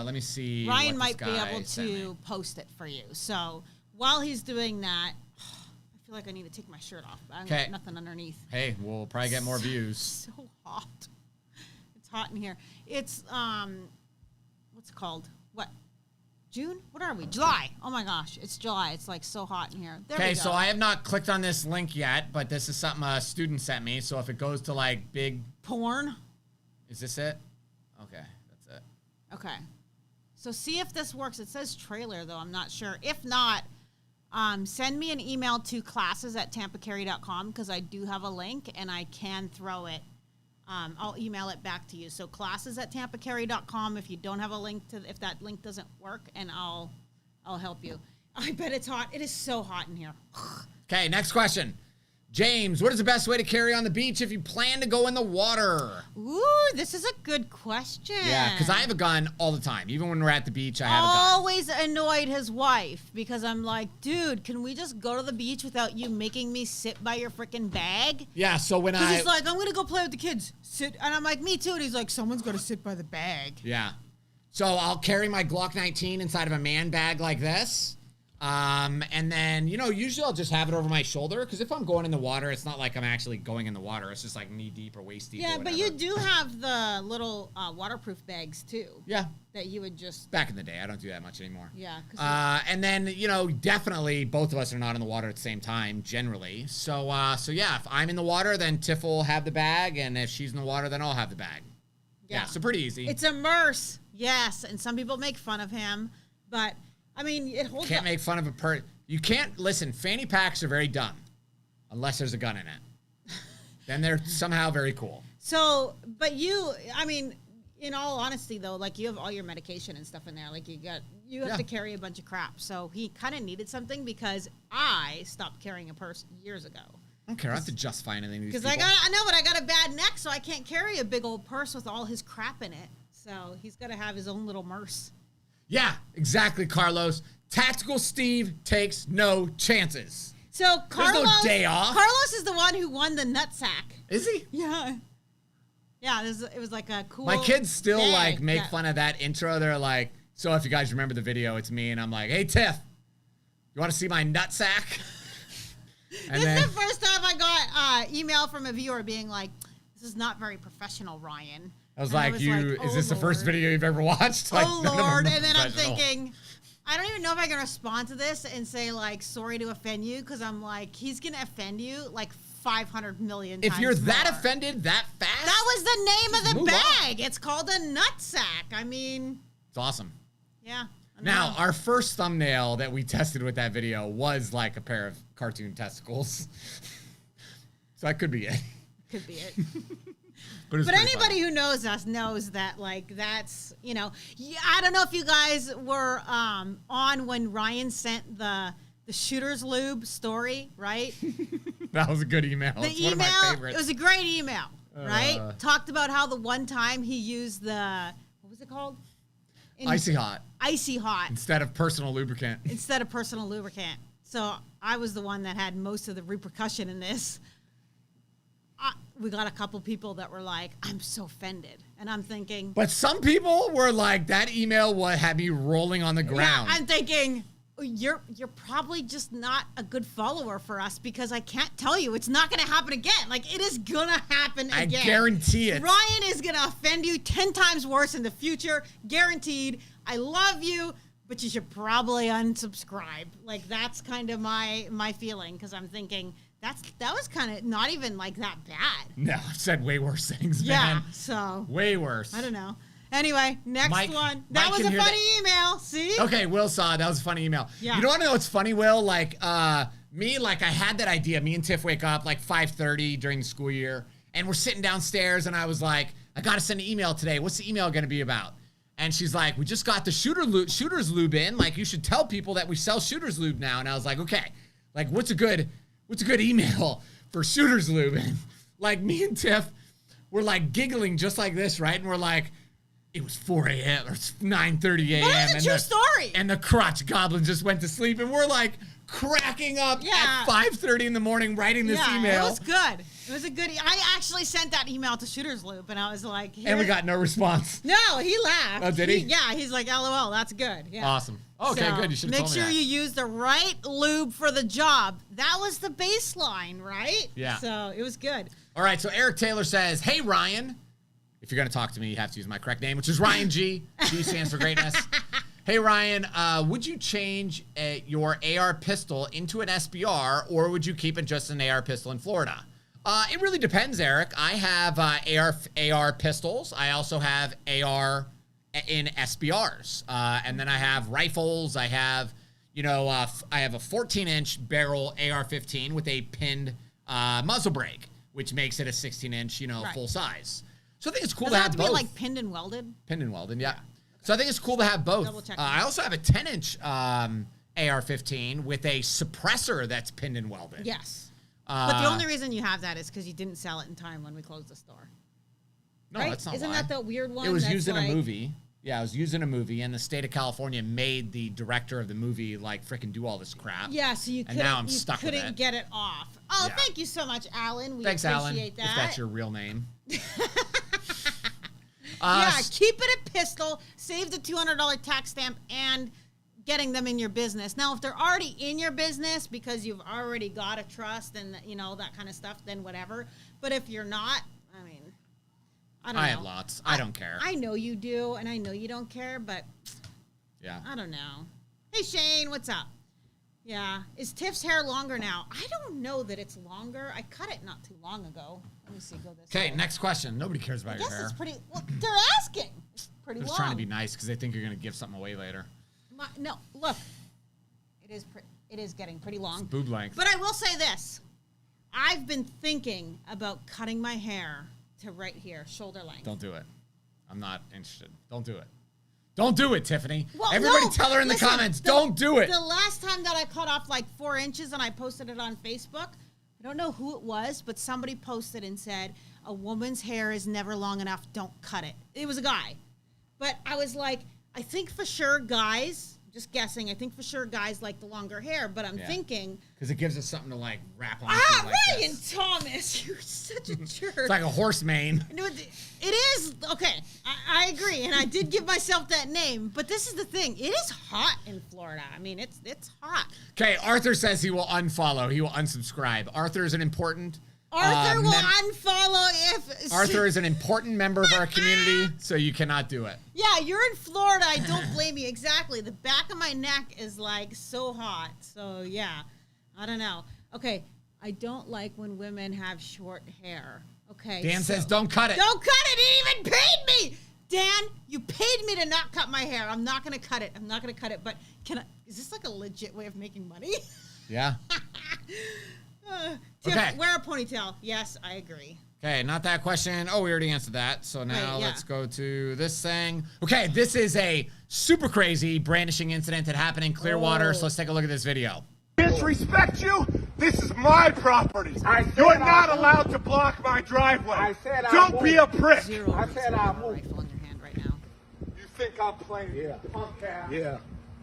Let me see. Ryan might be able to post it for you. So while he's doing that, I feel like I need to take my shirt off. I got nothing underneath. Hey, we'll probably get more views. So hot. It's hot in here. It's what's it called? What? June? What are we? July. Oh my gosh, it's July. It's like so hot in here. Okay, so I have not clicked on this link yet, but this is something a student sent me. So if it goes to like big porn, is this it? Okay, that's it. Okay, so see if this works. It says trailer though. I'm not sure. If not, send me an email to classes@tampacarry.com because I do have a link and I can throw it. I'll email it back to you. So classes@tampacarry.com if you don't have a link to, if that link doesn't work, and I'll help you. I bet it's hot. It is so hot in here. Okay, next question. James, what is the best way to carry on the beach if you plan to go in the water? Ooh, this is a good question. Yeah, because I have a gun all the time. Even when we're at the beach, I have a gun. Always annoyed his wife because I'm like, dude, can we just go to the beach without you making me sit by your freaking bag? Yeah, so when he's like, I'm going to go play with the kids. Sit. And I'm like, me too. And he's like, someone's got to sit by the bag. Yeah. So I'll carry my Glock 19 inside of a man bag like this. And then, you know, usually I'll just have it over my shoulder because if I'm going in the water, it's not like I'm actually going in the water. It's just like knee deep or waist deep. Yeah, but you do have the little waterproof bags too. Yeah. That you would just. Back in the day, I don't do that much anymore. Yeah. And then, you know, definitely both of us are not in the water at the same time, generally. So yeah, if I'm in the water, then Tiff will have the bag. And if she's in the water, then I'll have the bag. Yeah, so pretty easy. It's a merce. Yes. And some people make fun of him, but. I mean, it holds Can't make fun of a You can't, listen, fanny packs are very dumb. Unless there's a gun in it. Then they're somehow very cool. So, but I mean, in all honesty, though, like, you have all your medication and stuff in there. Like, you have to carry a bunch of crap. So he kind of needed something because I stopped carrying a purse years ago. I don't care. I have to justify anything to these people. Because I know, but I got a bad neck, so I can't carry a big old purse with all his crap in it. So he's got to have his own little merce. Yeah, exactly, Carlos. Tactical Steve takes no chances. So Carlos, there's no day off. Carlos is the one who won the nutsack. Is he? Yeah. Yeah, it was like a cool. My kids still like make fun of that intro. They're like, so if you guys remember the video, it's me and I'm like, hey Tiff, you want to see my nutsack? This is the first time I got email from a viewer being like, this is not very professional, Ryan. I was like, is this the first video you've ever watched? Like, oh, Lord. And then I'm thinking, I don't even know if I can respond to this and say, like, sorry to offend you, because I'm like, he's going to offend you like 500 million times. If you're that more. Offended that fast? That was the name of the bag. On. It's called a nutsack. I mean. It's awesome. Yeah. Now, our first thumbnail that we tested with that video was like a pair of cartoon testicles. So that could be it. Could be it. But anybody who knows us knows that, like, that's, you know, I don't know if you guys were on when Ryan sent the Shooter's Lube story, right? That was a good email. It's one of my favorites. It was a great email, right? Talked about how the one time he used what was it called? Icy Hot. Icy Hot. Instead of personal lubricant. So I was the one that had most of the repercussion in this. We got a couple people that were like, I'm so offended. And I'm thinking. But some people were like, that email had me rolling on the ground. Yeah, I'm thinking, you're probably just not a good follower for us because I can't tell you. It's not going to happen again. Like, it is going to happen again. I guarantee it. Ryan is going to offend you 10 times worse in the future. Guaranteed. I love you, but you should probably unsubscribe. Like, that's kind of my feeling because I'm thinking, that was kind of not even like that bad. No, I've said way worse things, man. Yeah, so. Way worse. I don't know. Anyway, next one. That was a funny email. See? Okay, Will saw it. That was a funny email. Yeah. You don't want to know what's funny, Will? Like, I had that idea. Me and Tiff wake up like 5:30 during the school year, and we're sitting downstairs, and I was like, I got to send an email today. What's the email going to be about? And she's like, we just got the Shooter's Lube in. Like, you should tell people that we sell Shooter's Lube now. And I was like, okay, like, what's a good email for Shooter's Lube? And like, me and Tiff were like giggling just like this, right? And we're like, it was 4 a.m. or 9:30 a.m. That was a true story. And the crotch goblin just went to sleep, and we're like cracking up at 5:30 in the morning writing this email. It was good. It was a good. I actually sent that email to Shooter's Loop, and I was like, and we got no response. No, he laughed. Oh, did he? Yeah, he's like, LOL, that's good. Yeah. Awesome. Okay, so, good. You should have told me make sure that. you use the right lube for the job. That was the baseline, right? Yeah. So it was good. All right, so Eric Taylor says, hey, Ryan. If you're going to talk to me, you have to use my correct name, which is Ryan G. G stands for greatness. Hey, Ryan, would you change your AR pistol into an SBR, or would you keep it just an AR pistol in Florida? It really depends, Eric. I have AR pistols. I also have AR in SBRs. And then I have rifles. I have, I have a 14-inch barrel AR-15 with a pinned muzzle brake, which makes it a 16-inch, full size. So I think it's cool to have both. Does it have to be like pinned and welded? Pinned and welded, yeah. So I think it's cool to have both. Double check. I also have a 10-inch AR-15 with a suppressor that's pinned and welded. Yes. But the only reason you have that is because you didn't sell it in time when we closed the store. No, right? that's not Isn't why. that the weird one? It was used in a movie. Yeah, it was used in a movie, and the state of California made the director of the movie freaking do all this crap. Yeah, so you couldn't get it off. Oh, yeah. Thank you so much, Alan. Thanks, appreciate Alan, that. if that's your real name. Keep it a pistol, save the $200 tax stamp, and getting them in your business. Now, if they're already in your business because you've already got a trust and, that kind of stuff, then whatever. But if you're not, I don't know. I have lots. I don't care. I know you do, and I know you don't care, but I don't know. Hey, Shane, what's up? Yeah. Is Tiff's hair longer now? I don't know that it's longer. I cut it not too long ago. Let me see. Go this way. Okay, next question. Nobody cares about your hair. It's pretty. Well, they're asking. It's pretty long. They're just trying to be nice because they think you're going to give something away later. No, look. It is getting pretty long. It's boob length. But I will say this. I've been thinking about cutting my hair to right here, shoulder length. Don't do it. I'm not interested. Don't do it. Don't do it, Tiffany. Well, Everybody tell her in the comments, don't do it. The last time that I cut off 4 inches and I posted it on Facebook, I don't know who it was, but somebody posted and said, a woman's hair is never long enough, don't cut it. It was a guy. But I was like, I think for sure guys, just guessing, I think for sure guys like the longer hair, but I'm thinking. Because it gives us something to wrap on. Ryan this. Thomas, you're such a jerk. It's like a horse mane. It is, okay, I agree, and I did give myself that name, but this is the thing. It is hot in Florida. I mean, it's hot. Okay, Arthur says he will unfollow. He will unsubscribe. Arthur is an important... Arthur will unfollow if... Arthur is an important member of our community, so you cannot do it. Yeah, you're in Florida. I don't blame you. Exactly. The back of my neck is so hot. So, yeah. I don't know. Okay. I don't like when women have short hair. Okay. Dan says don't cut it. Don't cut it. He even paid me. Dan, you paid me to not cut my hair. I'm not going to cut it. I'm not going to cut it. But is this a legit way of making money? Yeah. Tiff, wear a ponytail. Yes, I agree. Okay, not that question. Oh, we already answered that. So now let's go to this thing. Okay, this is a super crazy brandishing incident that happened in Clearwater. So let's take a look at this video. Disrespect you? This is my property. You're not allowed to block my driveway. Don't be a prick. I said I will. Rifle in your hand right now. You think I'm playing? Yeah.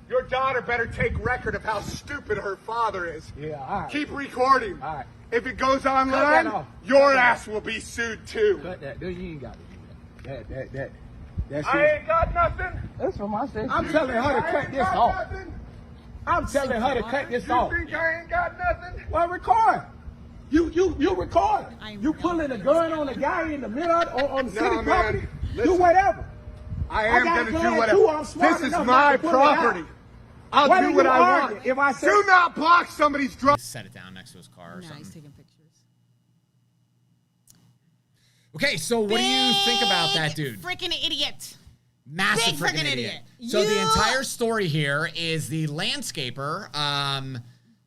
Your daughter better take record of how stupid her father is. Yeah, all right. Keep recording. All right. If it goes online, your ass will be sued too. Cut that. You ain't got to do that. That's I ain't got nothing. That's from my station. I'm telling her to cut this off. I'm telling her to cut this off. You think I ain't got nothing? Well, record. You record. You pulling a gun on a guy in the middle on the city property. Do whatever. I am going to do whatever. This is my property. I'll do what I want. If I say, do not block somebody's drive. Set it down next to his car or something. He's taking pictures. Okay, so what do you think about that dude? Freaking idiot. Massive freaking idiot. So the entire story here is the landscaper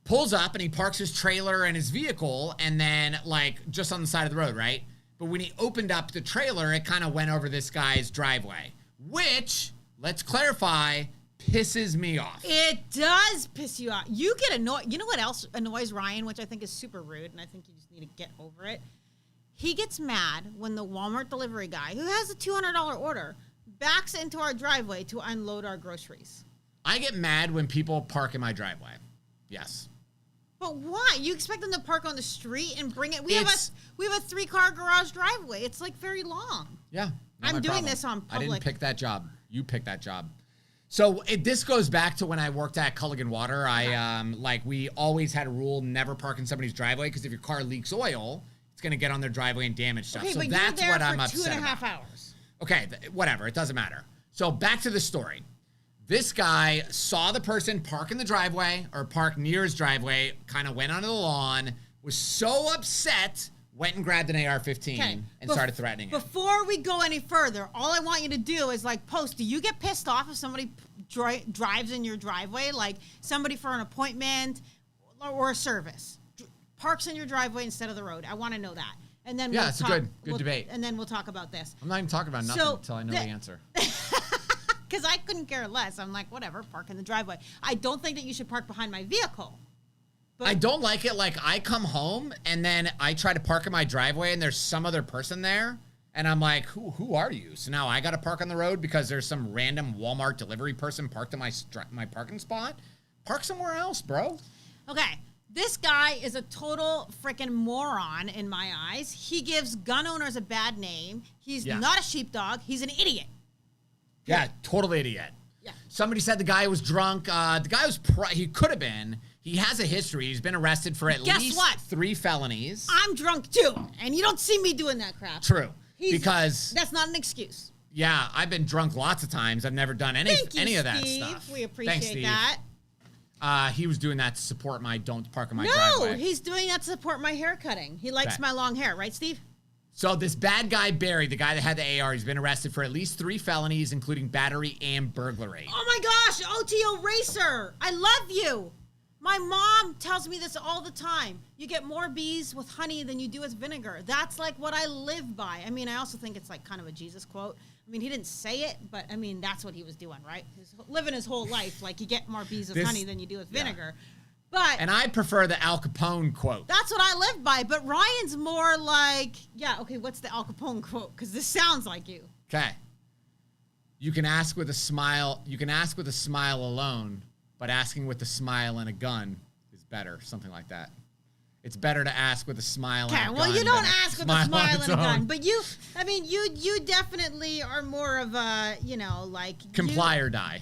pulls up and he parks his trailer and his vehicle and then just on the side of the road, right? But when he opened up the trailer, it kind of went over this guy's driveway, which, let's clarify, pisses me off. It does piss you off. You get annoyed. You know what else annoys Ryan, which I think is super rude, and I think you just need to get over it? He gets mad when the Walmart delivery guy, who has a $200 order, backs into our driveway to unload our groceries. I get mad when people park in my driveway. Yes. But why? You expect them to park on the street and bring it? We have a 3-car garage driveway. It's like very long. Yeah. I'm doing this on public. I didn't pick that job. You picked that job. So this goes back to when I worked at Culligan Water. We always had a rule, never park in somebody's driveway, because if your car leaks oil, it's going to get on their driveway and damage stuff. Okay, so but that's you're there what I'm for upset 2.5 about. hours. Okay, whatever. It doesn't matter. So back to the story. This guy saw the person park in the driveway or park near his driveway, kind of went onto the lawn, was so upset, went and grabbed an AR-15 and started threatening him. Before we go any further, all I want you to do is post. Do you get pissed off if somebody drives in your driveway? Like somebody for an appointment or a service parks in your driveway instead of the road. I want to know that. And then it's a good debate. And then we'll talk about this. I'm not even talking about nothing until I know the answer. Because I couldn't care less. I'm like, whatever, park in the driveway. I don't think that you should park behind my vehicle. But I don't like it. Like, I come home, and then I try to park in my driveway, and there's some other person there, and I'm like, who are you? So now I got to park on the road because there's some random Walmart delivery person parked in my parking spot? Park somewhere else, bro. Okay. This guy is a total freaking moron in my eyes. He gives gun owners a bad name. He's not a sheepdog. He's an idiot. Yeah, total idiot. Yeah. Somebody said the guy was drunk. The guy was, he could have been. He has a history. He's been arrested for at least 3 felonies. I'm drunk too, and you don't see me doing that crap. True. Because that's not an excuse. Yeah, I've been drunk lots of times. I've never done any of that Steve. stuff. We appreciate Thanks, Steve. that. He was doing that to support my don't park in my driveway. No, he's doing that to support my hair cutting. He likes my long hair, right, Steve? So this bad guy, Barry, the guy that had the AR, he's been arrested for at least 3 felonies, including battery and burglary. Oh my gosh, OTO Racer, I love you. My mom tells me this all the time. You get more bees with honey than you do with vinegar. That's like what I live by. I mean, I also think it's like kind of a Jesus quote. I mean, he didn't say it, but I mean, that's what he was doing, right? He's living his whole life like you get more bees with honey than you do with vinegar. And I prefer the Al Capone quote. That's what I live by. But Ryan's more like, what's the Al Capone quote? Because this sounds like you. Okay. You can ask with a smile. You can ask with a smile alone, but asking with a smile and a gun is better. Something like that. It's better to ask with a smile and a gun. Okay, well, you don't ask with a smile and a gun. But you definitely are more of a, comply or die.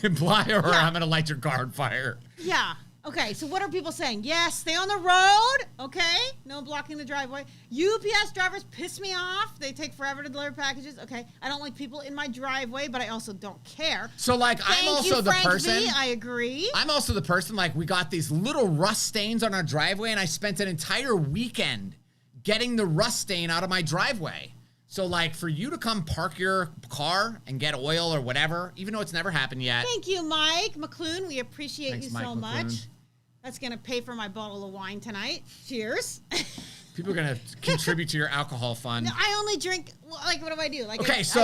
Comply or I'm going to light your car on fire. Yeah. Okay, so what are people saying? Yes, stay on the road, okay? No blocking the driveway. UPS drivers piss me off. They take forever to deliver packages. Okay, I don't like people in my driveway, but I also don't care. So, I'm also the person. I agree. I'm also the person, we got these little rust stains on our driveway, and I spent an entire weekend getting the rust stain out of my driveway. So, for you to come park your car and get oil or whatever, even though it's never happened yet. Thank you, Mike McClune. We appreciate you so much. McClune. That's going to pay for my bottle of wine tonight. Cheers. People are going to contribute to your alcohol fund. No, I only drink, what do I do? I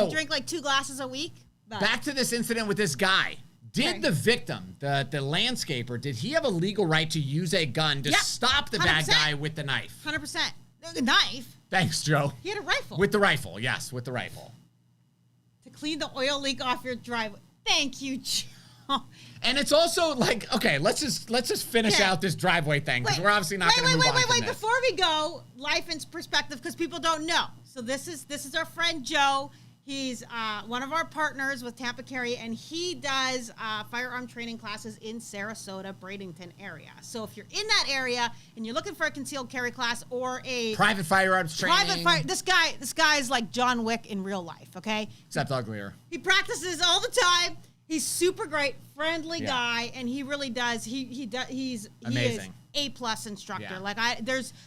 drink 2 glasses a week. But. Back to this incident with this guy. Did the victim, the landscaper, did he have a legal right to use a gun to stop the 100%. Bad guy with the knife? 100%. The knife? Thanks, Joe. He had a rifle. With the rifle, yes, with the rifle. To clean the oil leak off your driveway. Thank you, Joe. And it's also okay, let's just finish out this driveway thing, because we're obviously not going to move on from this. Before we go, life in perspective, because people don't know. So this is our friend Joe. He's one of our partners with Tampa Carry, and he does firearm training classes in Sarasota, Bradenton area. So if you're in that area and you're looking for a concealed carry class or a private firearms training, this guy's like John Wick in real life, okay? Except uglier. He practices all the time. He's super great, friendly guy, and he really does. He's amazing. He is A+ instructor. Yeah.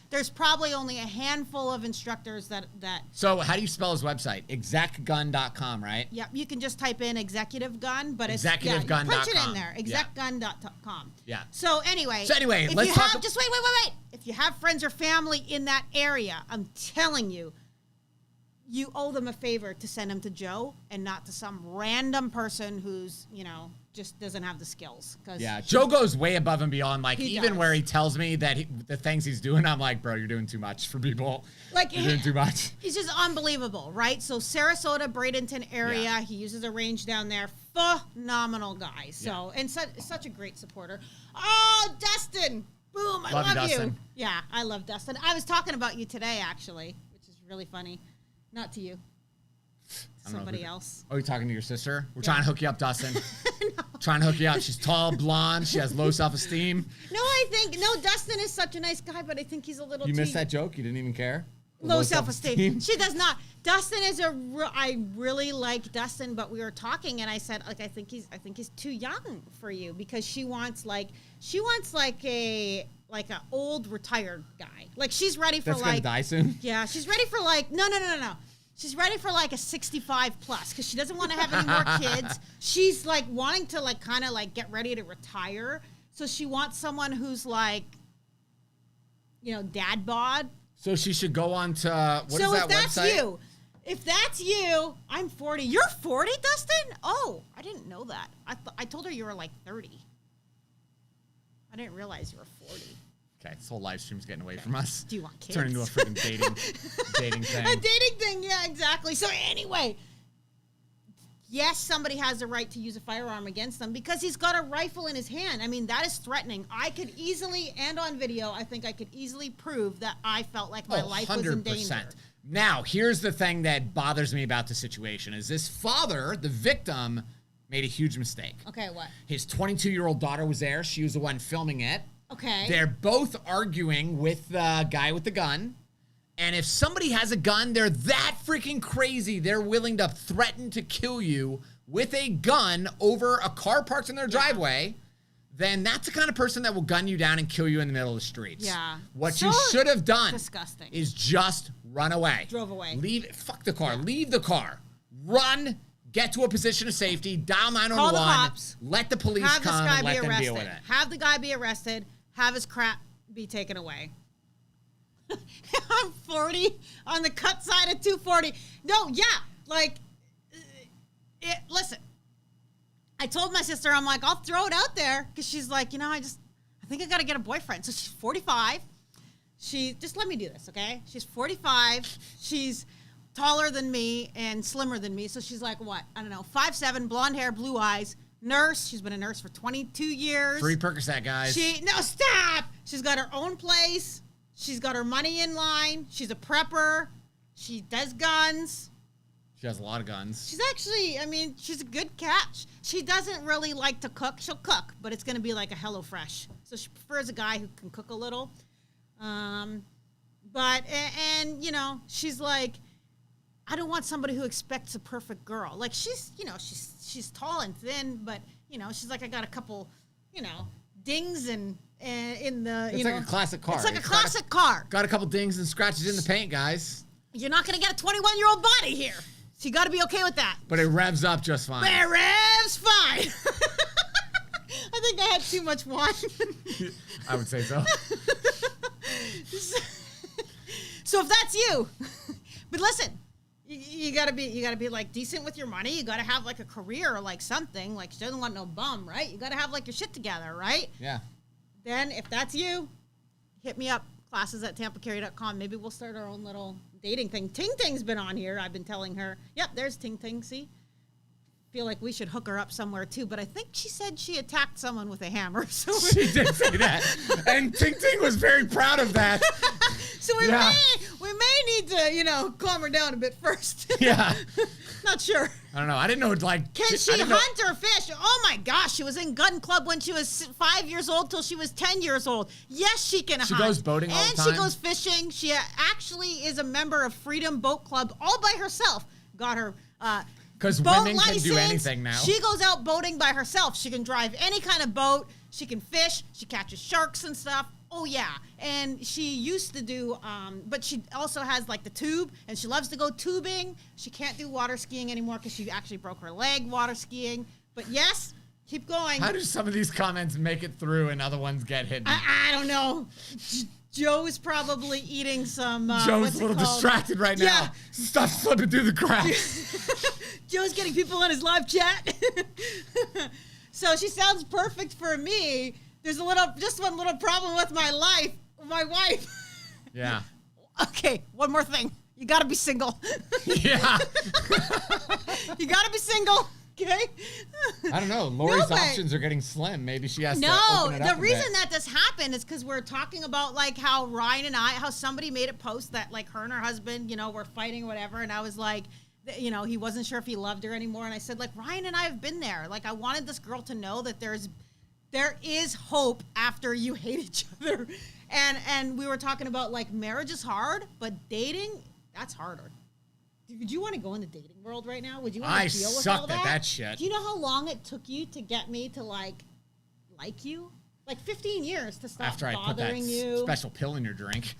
There's probably only a handful of instructors that. So how do you spell his website? Execgun.com, right? Yeah, you can just type in executive gun, but it's executivegun.com. Punch it in there, execgun.com. Yeah. So anyway, let's talk. Just wait. If you have friends or family in that area, I'm telling you, you owe them a favor to send him to Joe and not to some random person who's, just doesn't have the skills. Yeah, Joe goes way above and beyond. Like, even does. where he tells me that the things he's doing, I'm like, bro, you're doing too much for people. Like, you're doing too much. He's just unbelievable, right? So Sarasota, Bradenton area, he uses a range down there. Phenomenal guy. So, and such a great supporter. Oh, Dustin. Boom, I love you. Dustin. Yeah, I love Dustin. I was talking about you today, actually, which is really funny. Not to you. Somebody else. Oh, you're talking to your sister? We're trying to hook you up, Dustin. No. Trying to hook you up. She's tall, blonde. She has low self-esteem. No, Dustin is such a nice guy, but I think he's a little You missed that joke? You didn't even care? Low self-esteem. She does not. Dustin is I really like Dustin, but we were talking and I said, like, I think he's too young for you because she wants a old retired guy. Like, she's ready for That's gonna die soon? Yeah, she's ready for no. She's ready for a 65 plus because she doesn't want to have any more kids. She's wanting to kind of get ready to retire. So she wants someone who's dad bod. So she should go on to what is that website? If that's you, I'm 40. You're 40, Dustin? Oh, I didn't know that. I told her you were 30. I didn't realize you were 40. Okay, this whole live stream's getting away from us. Do you want kids? Turning into a freaking dating thing. A dating thing, yeah, exactly. So anyway, yes, somebody has the right to use a firearm against them because he's got a rifle in his hand. I mean, that is threatening. I could easily, and on video, I think I could easily prove that I felt like my life was in danger. Now, here's the thing that bothers me about the situation is this father, the victim, made a huge mistake. Okay, what? His 22-year-old daughter was there. She was the one filming it. Okay. They're both arguing with the guy with the gun. And if somebody has a gun, they're that freaking crazy. They're willing to threaten to kill you with a gun over a car parked in their driveway. Then that's the kind of person that will gun you down and kill you in the middle of the streets. Yeah. What you should have done is just run away. Drove away. Fuck the car. Yeah. Leave the car. Run. Get to a position of safety. Dial 911. Call the cops. Let the police come and let them deal with it. Have the guy be arrested. Have his crap be taken away. I'm 40 on the cut side of 240. No, yeah, listen. I told my sister, I'm like, I'll throw it out there because she's like, I think I got to get a boyfriend. So she's 45. Just let me do this, okay? She's 45. She's taller than me and slimmer than me. So she's like, what? I don't know, 5'7", blonde hair, blue eyes. Nurse. She's been a nurse for 22 years. Free Percocet, guys. No, stop. She's got her own place. She's got her money in line. She's a prepper. She does guns. She has a lot of guns. She's actually, she's a good catch. She doesn't really like to cook. She'll cook, but it's going to be like a HelloFresh. So she prefers a guy who can cook a little. She's like, I don't want somebody who expects a perfect girl. Like, she's tall and thin, but, she's like, I got a couple, dings in the, It's like a classic car. It's like a classic car. Got a couple dings and scratches in the paint, guys. You're not going to get a 21-year-old body here. So you got to be okay with that. But it revs up just fine. It revs fine. I think I had too much wine. I would say so. So if that's you, but listen, you gotta be decent with your money. You gotta have a career or something. She doesn't want no bum, right? You gotta have your shit together, right? Yeah. Then if that's you, hit me up, classes@tampacarry.com. Maybe we'll start our own little dating thing. Ting Ting's been on here. I've been telling her. Yep, there's Ting Ting. See? Feel like we should hook her up somewhere too, but I think she said she attacked someone with a hammer. So she did say that, and Ting Ting was very proud of that. So we may need to calm her down a bit first. Yeah, not sure. I don't know. I didn't know Can she hunt or fish? Oh my gosh, she was in gun club when she was 5 years old till she was 10 years old. Yes, she can hunt. She goes boating all the time. And she goes fishing. She actually is a member of Freedom Boat Club all by herself. Got her. Because women can do anything now. She goes out boating by herself. She can drive any kind of boat. She can fish. She catches sharks and stuff. Oh, yeah. And she used to do, but she also has the tube, and she loves to go tubing. She can't do water skiing anymore because she actually broke her leg water skiing. But yes, Keep going. How do some of these comments make it through and other ones get hidden? I don't know. Joe's probably eating some. Joe's a little distracted right now. Yeah. Stuff slipping through the cracks. Joe's getting people on his live chat. So she sounds perfect for me. There's just one little problem with my wife. Yeah. Okay, one more thing. You gotta be single. Yeah. You gotta be single. Okay. I don't know. Lori's options are getting slim. Maybe she has to open it up the reason that this happened is because we're talking about like how Ryan and how somebody made a post that like her and her husband, were fighting or whatever, and I was like, he wasn't sure if he loved her anymore, and I said like Ryan and I have been there. Like I wanted this girl to know that there is hope after you hate each other, and we were talking about like marriage is hard, but dating that's harder. Would you want to go in the dating world right now? Would you want to deal with all that? I sucked at that shit. Do you know how long it took you to get me to like you? Like 15 years to stop After bothering I put that you. special pill in your drink.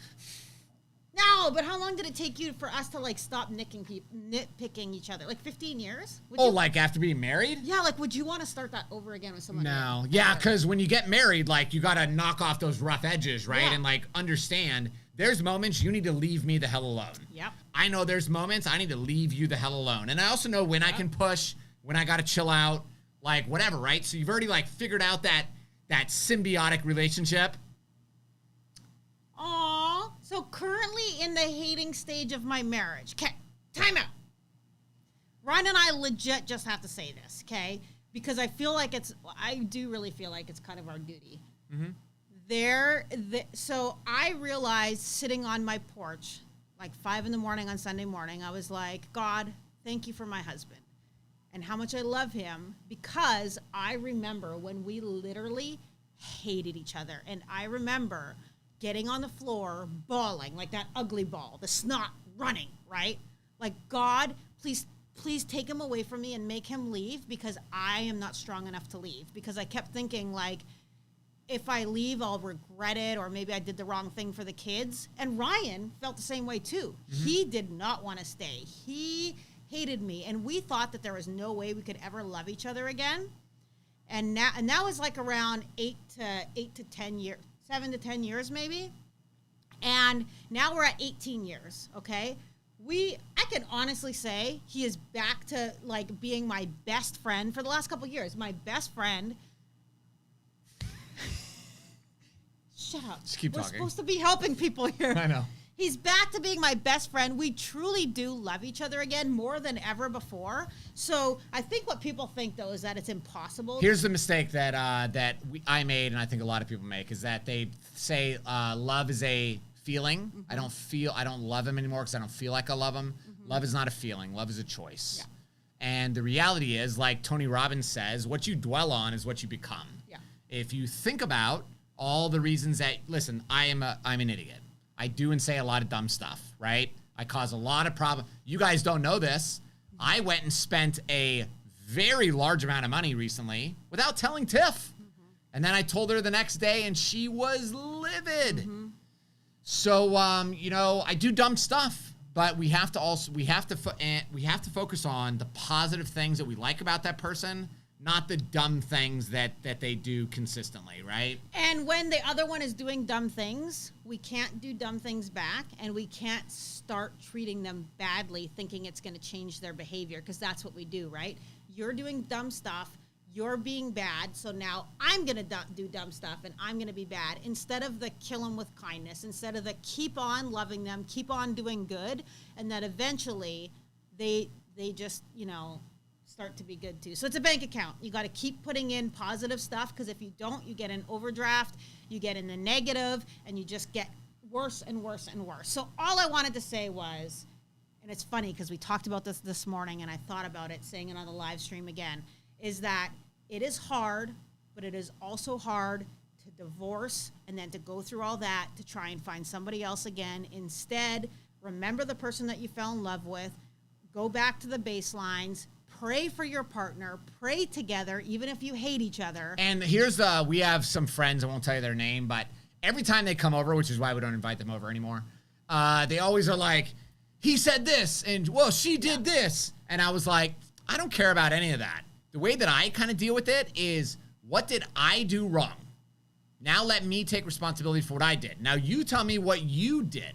No, but how long did it take you for us to like stop nitpicking each other? Like 15 years? Like after being married? Yeah, like would you want to start that over again with someone? No. Yeah, because when you get married, like you got to knock off those rough edges, right? Yeah. And like understand there's moments you need to leave me the hell alone. Yep. I know there's moments I need to leave you the hell alone. And I also know when I can push, when I got to chill out, like whatever, right? So you've already like figured out that symbiotic relationship. Aw. So currently in the hating stage of my marriage. Okay, time out. Ryan and I legit just have to say this, okay? Because I do really feel like it's kind of our duty. Mm-hmm. So I realized sitting on my porch, like 5 a.m. on Sunday morning, I was like, God, thank you for my husband and how much I love him, because I remember when we literally hated each other. And I remember getting on the floor, bawling like that ugly ball, the snot running, right? Like, God, please take him away from me and make him leave, because I am not strong enough to leave. Because I kept thinking like, if I leave, I'll regret it, or maybe I did the wrong thing for the kids. And Ryan felt the same way too. Mm-hmm. He did not want to stay. He hated me, and we thought that there was no way we could ever love each other again. And that was like around 8 to 10 years, 7 to 10 years maybe. And now we're at 18 years. Okay, I can honestly say he is back to like being my best friend for the last couple of years. My best friend. Shut up. Just keep talking. We're supposed to be helping people here. I know. He's back to being my best friend. We truly do love each other again more than ever before. So I think what people think, though, is that it's impossible. Here's the mistake that I made, and I think a lot of people make, is that they say love is a feeling. Mm-hmm. I don't love him anymore because I don't feel like I love him. Mm-hmm. Love is not a feeling. Love is a choice. Yeah. And the reality is, like Tony Robbins says, what you dwell on is what you become. Yeah. If you think about all the reasons that, listen, I'm an idiot. I do and say a lot of dumb stuff, right? I cause a lot of problems. You guys don't know this. I went and spent a very large amount of money recently without telling Tiff. Mm-hmm. And then I told her the next day and she was livid. Mm-hmm. So, I do dumb stuff, but we have to focus on the positive things that we like about that person, not the dumb things that they do consistently, right? And when the other one is doing dumb things, we can't do dumb things back, and we can't start treating them badly thinking it's going to change their behavior, because that's what we do, right? You're doing dumb stuff, you're being bad, so now I'm going to do dumb stuff, and I'm going to be bad, instead of the kill them with kindness, instead of the keep on loving them, keep on doing good, and that eventually they just, start to be good too. So it's a bank account. You got to keep putting in positive stuff, because if you don't, you get an overdraft, you get in the negative, and you just get worse and worse and worse. So all I wanted to say was, and it's funny because we talked about this morning and I thought about it, saying it on the live stream again, is that it is hard, but it is also hard to divorce and then to go through all that to try and find somebody else again. Instead, remember the person that you fell in love with, go back to the baselines, pray for your partner, pray together, even if you hate each other. And here's we have some friends, I won't tell you their name, but every time they come over, which is why we don't invite them over anymore, they always are like, he said this, and, well, she did this. And I was like, I don't care about any of that. the way that I kind of deal with it is, what did I do wrong? Now let me take responsibility for what I did. Now you tell me what you did,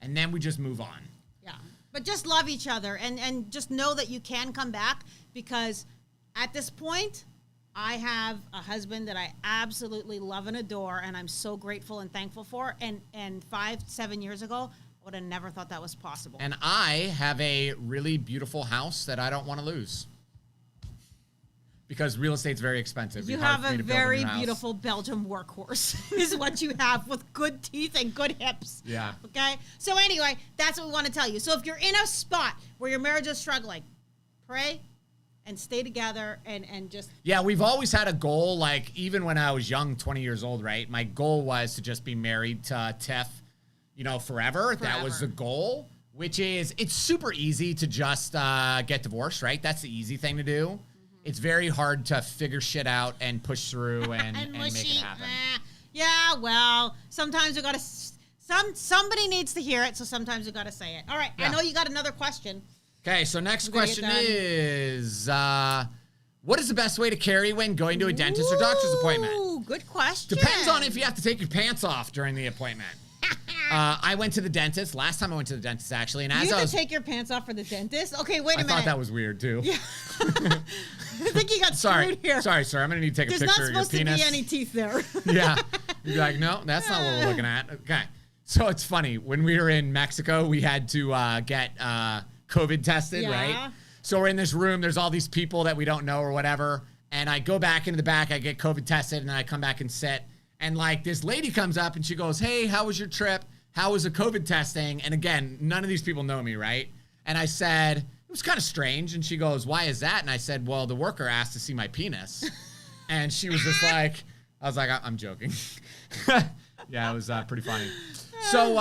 and then we just move on. Yeah, but just love each other and just know that you can come back, because at this point, I have a husband that I absolutely love and adore, and I'm so grateful and thankful for. And 5-7 years ago, I would have never thought that was possible. And I have a really beautiful house that I don't want to lose. Because real estate's very expensive. You have a very beautiful Belgian workhorse, is what you have, with good teeth and good hips. Yeah. Okay? So anyway, that's what we want to tell you. So if you're in a spot where your marriage is struggling, pray and stay together and just... Yeah, we've always had a goal, like, even when I was young, 20 years old, right? My goal was to just be married to Tiff, forever. That was the goal, which is, it's super easy to just get divorced, right? That's the easy thing to do. It's very hard to figure shit out and push through and make it happen. Yeah, well, sometimes we got to... Somebody needs to hear it, so sometimes we got to say it. All right, yeah. I know you got another question. Okay, so next question is, what is the best way to carry when going to a dentist or doctor's appointment? Ooh, good question. Depends on if you have to take your pants off during the appointment. I went to the dentist. Last time I went to the dentist, actually. And you have to take your pants off for the dentist? Okay, wait a minute. I thought that was weird, too. Yeah. I think you got screwed here. Sorry, sir. I'm going to need to take a picture of your penis. There's not supposed to be any teeth there. Yeah. You'd be like, no, that's not what we're looking at. Okay. So it's funny. When we were in Mexico, we had to get... COVID tested, right? So we're in this room. There's all these people that we don't know or whatever. And I go back into the back. I get COVID tested, and then I come back and sit. And, like, this lady comes up, and she goes, hey, how was your trip? How was the COVID testing? And, again, none of these people know me, right? And I said, it was kind of strange. And she goes, why is that? And I said, well, the worker asked to see my penis. And she was just like, I was like, I'm joking. Yeah, it was pretty funny. So,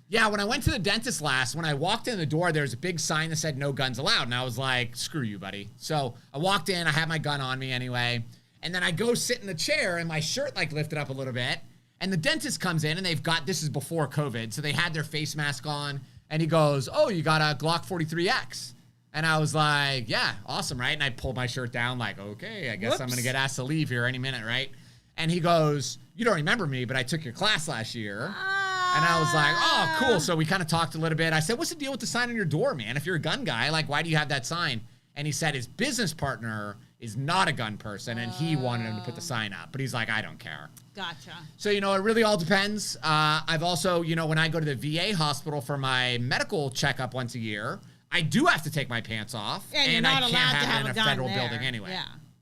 yeah, when I went to the dentist last, when I walked in the door, there was a big sign that said no guns allowed. And I was like, screw you, buddy. So I walked in. I had my gun on me anyway. And then I go sit in the chair, and my shirt, like, lifted up a little bit. And the dentist comes in, and they've got, this is before COVID, so they had their face mask on. And he goes, oh, you got a Glock 43X. And I was like, yeah, awesome, right? And I pulled my shirt down like, okay, I guess I'm going to get asked to leave here any minute, right? And he goes, you don't remember me, but I took your class last year. And I was like, oh, cool. So we kind of talked a little bit. I said, what's the deal with the sign on your door, man? If you're a gun guy, like, why do you have that sign? And he said his business partner is not a gun person, and he wanted him to put the sign up. But he's like, I don't care. Gotcha. So, it really all depends. I've also, when I go to the VA hospital for my medical checkup once a year, I do have to take my pants off. And I can't have it in a federal building anyway.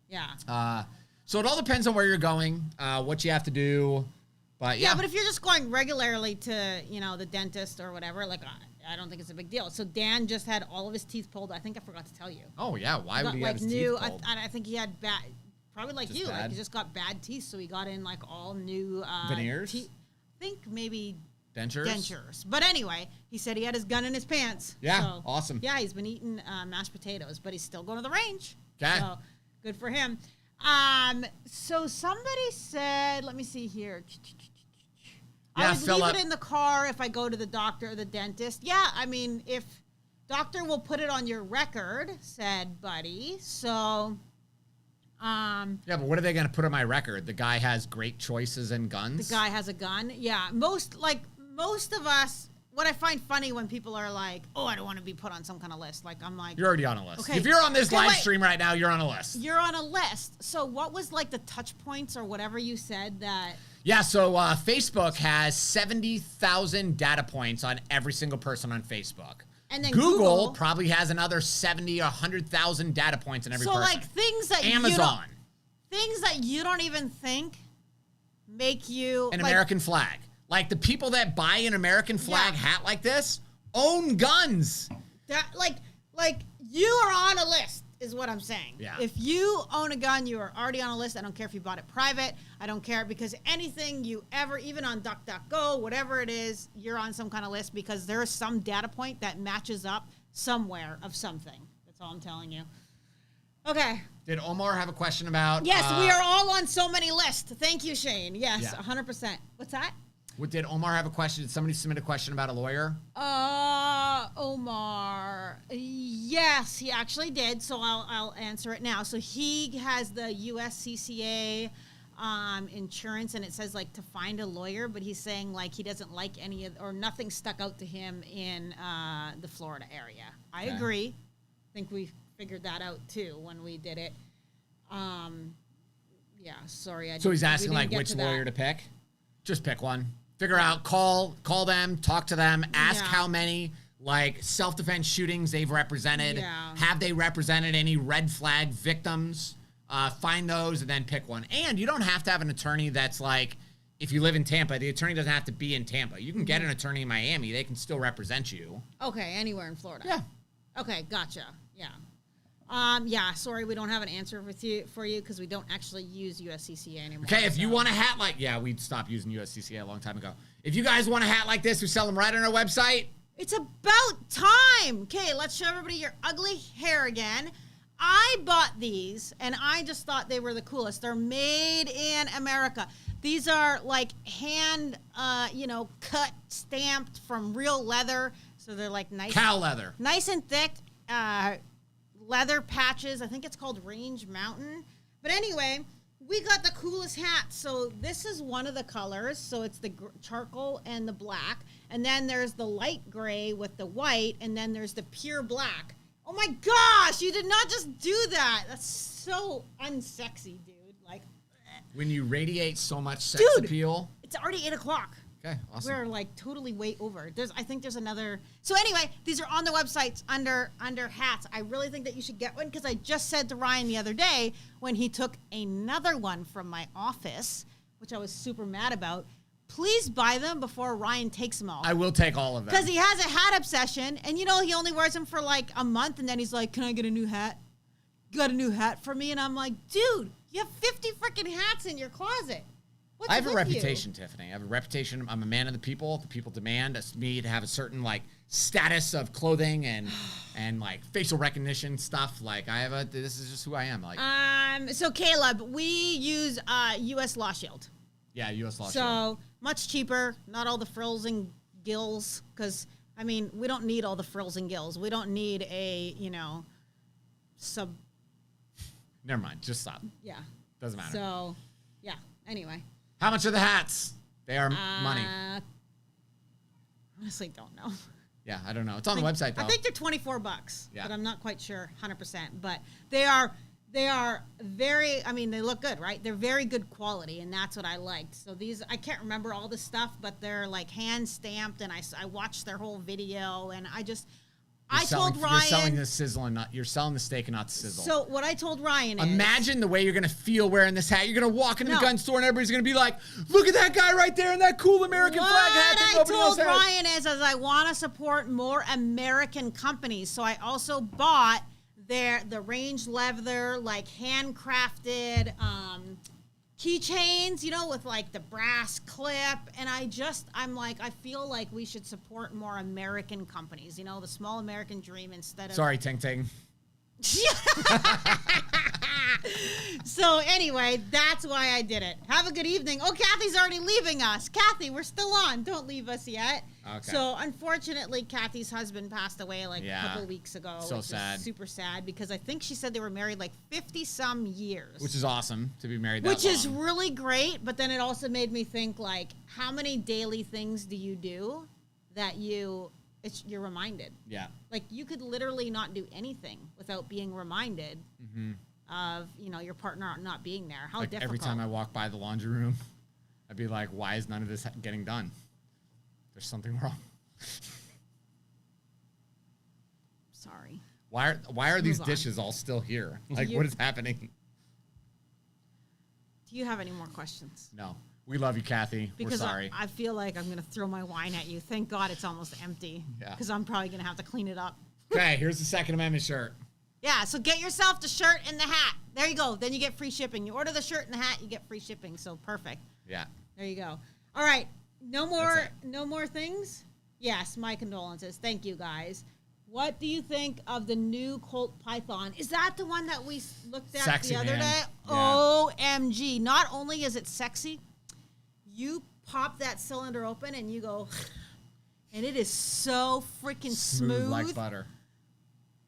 Yeah. So it all depends on where you're going, what you have to do. But yeah, but if you're just going regularly to, the dentist or whatever, like, I don't think it's a big deal. So Dan just had all of his teeth pulled. I think I forgot to tell you. Oh, yeah. Why would he have his teeth pulled? I think he had bad, probably like just you. Bad? Like, he just got bad teeth, so he got in, like, all new... veneers? I think maybe... Dentures. But anyway, he said he had his gun in his pants. Yeah, so, awesome. Yeah, he's been eating mashed potatoes, but he's still going to the range. Okay. So, good for him. So somebody said, let me see here. Yeah, I would leave it in the car if I go to the doctor or the dentist. Yeah, I mean, if doctor will put it on your record, said Buddy. So, yeah, but what are they going to put on my record? The guy has great choices in guns? The guy has a gun. Yeah, most of us, what I find funny when people are like, oh, I don't want to be put on some kind of list. Like, I'm like... You're already on a list. Okay. If you're on this live stream right now, you're on a list. You're on a list. So what was, like, the touch points or whatever you said that... Yeah, so Facebook has 70,000 data points on every single person on Facebook. And then Google probably has another 70 or 100,000 data points on every person. So, like, things that Amazon. Things that you don't even think make you... An American flag. Like, the people that buy an American flag hat like this own guns. That, like, you are on a list, is what I'm saying. Yeah. If you own a gun, you are already on a list. I don't care if you bought it private. I don't care, because anything you ever, even on DuckDuckGo, whatever it is, you're on some kind of list, because there is some data point that matches up somewhere of something. That's all I'm telling you. Okay. Did Omar have a question about... Yes, we are all on so many lists. Thank you, Shane. Yes, 100%. What's that? Did Omar have a question? Did somebody submit a question about a lawyer? Omar. Yes, he actually did. So I'll answer it now. So he has the USCCA insurance, and it says like to find a lawyer, but he's saying like he doesn't like any of, or nothing stuck out to him in the Florida area. I agree. I think we figured that out too when we did it. Yeah, sorry. So he's asking like which lawyer to pick? Just pick one. Figure out, call them, talk to them, ask how many like self-defense shootings they've represented. Yeah. Have they represented any red flag victims? Find those and then pick one. And you don't have to have an attorney that's like, if you live in Tampa, the attorney doesn't have to be in Tampa. You can get an attorney in Miami. They can still represent you. Okay, anywhere in Florida. Yeah. Okay, gotcha. Yeah. Sorry, we don't have an answer for you because we don't actually use USCCA anymore. Okay, if you want a hat like, we'd stopped using USCCA a long time ago. If you guys want a hat like this, we sell them right on our website. It's about time. Okay, let's show everybody your ugly hair again. I bought these, and I just thought they were the coolest. They're made in America. These are like hand, cut, stamped from real leather. So they're like nice. Cow leather. Nice and thick. Leather patches. I think it's called Range Mountain. But anyway, we got the coolest hat. So this is one of the colors. So it's the charcoal and the black. And then there's the light gray with the white. And then there's the pure black. Oh my gosh, you did not just do that. That's so unsexy, dude. Like, when you radiate so much sex appeal. It's already 8 o'clock. Okay, awesome. We're like totally way over. I think there's another. So anyway, these are on the websites under hats. I really think that you should get one because I just said to Ryan the other day when he took another one from my office, which I was super mad about. Please buy them before Ryan takes them all. I will take all of them. Because he has a hat obsession, and he only wears them for like a month, and then he's like, "Can I get a new hat? You got a new hat for me?" And I'm like, "Dude, you have 50 freaking hats in your closet. What's I have a with reputation, you?" Tiffany. I have a reputation. I'm a man of the people. The people demand me to have a certain like status of clothing and like facial recognition stuff. Like this is just who I am. Like, so Caleb, we use U.S. Law Shield. Yeah, U.S. Law Shield. So much cheaper. Not all the frills and gills. Because we don't need all the frills and gills. We don't need a sub. Never mind. Just stop. Yeah. Doesn't matter. So, yeah. Anyway. How much are the hats? They are money. Honestly, don't know. Yeah, I don't know. It's on the website, though. I think they're $24, yeah. But I'm not quite sure 100%. But they are very, they look good, right? They're very good quality, and that's what I liked. So these, I can't remember all the stuff, but they're like hand stamped, and I watched their whole video, and I told Ryan. You're selling the sizzle and not, you're selling the steak and not the sizzle. So what I told Ryan is. Imagine the way you're going to feel wearing this hat. You're going to walk into the gun store and everybody's going to be like, look at that guy right there in that cool American flag hat that nobody else has. What I told Ryan is I want to support more American companies. So I also bought the range leather, like handcrafted keychains, with like the brass clip. And I'm like, I feel like we should support more American companies, the small American dream instead of. Sorry, Ting Ting. So anyway, that's why I did it. Have a good evening. Oh, Kathy's already leaving us. Kathy, we're still on. Don't leave us yet. Okay. So unfortunately, Kathy's husband passed away like a couple weeks ago. So which sad. Is super sad because I think she said they were married like 50-some years. Which is awesome to be married that long. Which is really great, but then it also made me think like, how many daily things do you do that you're reminded? Yeah. Like you could literally not do anything without being reminded of, your partner not being there. How difficult. Every time I walk by the laundry room, I'd be like, why is none of this getting done? There's something wrong. Sorry. Why are these dishes all still here? Like, what is happening? Do you have any more questions? No. We love you, Kathy. Because we're sorry. I feel like I'm going to throw my wine at you. Thank God it's almost empty. Yeah. Because I'm probably going to have to clean it up. Okay, here's the Second Amendment shirt. Yeah, so get yourself the shirt and the hat. There you go. Then you get free shipping. You order the shirt and the hat, you get free shipping. So perfect. Yeah. There you go. All right. No more things? Yes, my condolences. Thank you, guys. What do you think of the new Colt Python? Is that the one that we looked at Sexy, the other day? Yeah. OMG. Not only is it sexy, you pop that cylinder open and you go, and it is so freaking smooth. Like butter.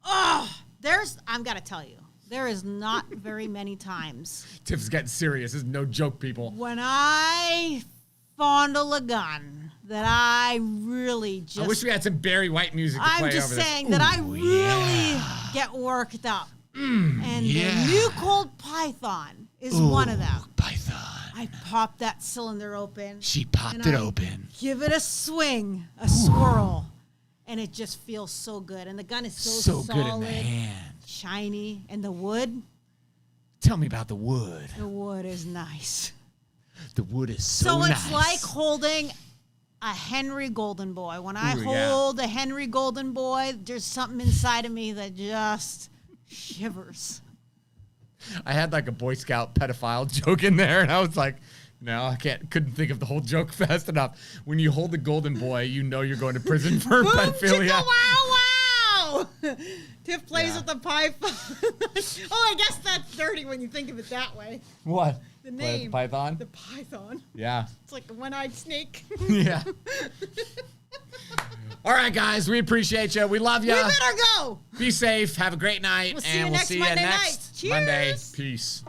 Oh, I'm got to tell you, there is not very many times. Tiff's getting serious. This is no joke, people. When I fondle a gun that I really just... I wish we had some Barry White music to play over this. I'm just saying that I really get worked up. And the new Colt Python is one of them. Python. I popped that cylinder open. She popped it open. Give it a swing, a swirl, and it just feels so good. And the gun is so solid, good in the hand, shiny, and the wood. Tell me about the wood. The wood is nice. The wood is so nice. So it's like holding a Henry Golden Boy. When I hold a Henry Golden Boy, there's something inside of me that just shivers. I had like a Boy Scout pedophile joke in there, and I was like, no, I couldn't think of the whole joke fast enough. When you hold the Golden Boy, you know you're going to prison for pedophilia. Wow! Tiff plays with the python. Oh, I guess that's dirty when you think of it that way. What? The name. The python? The python. Yeah. It's like a one-eyed snake. Yeah. All right, guys, we appreciate you. We love you. We better go. Be safe. Have a great night. We'll see you next Monday night. Cheers. Monday. Peace.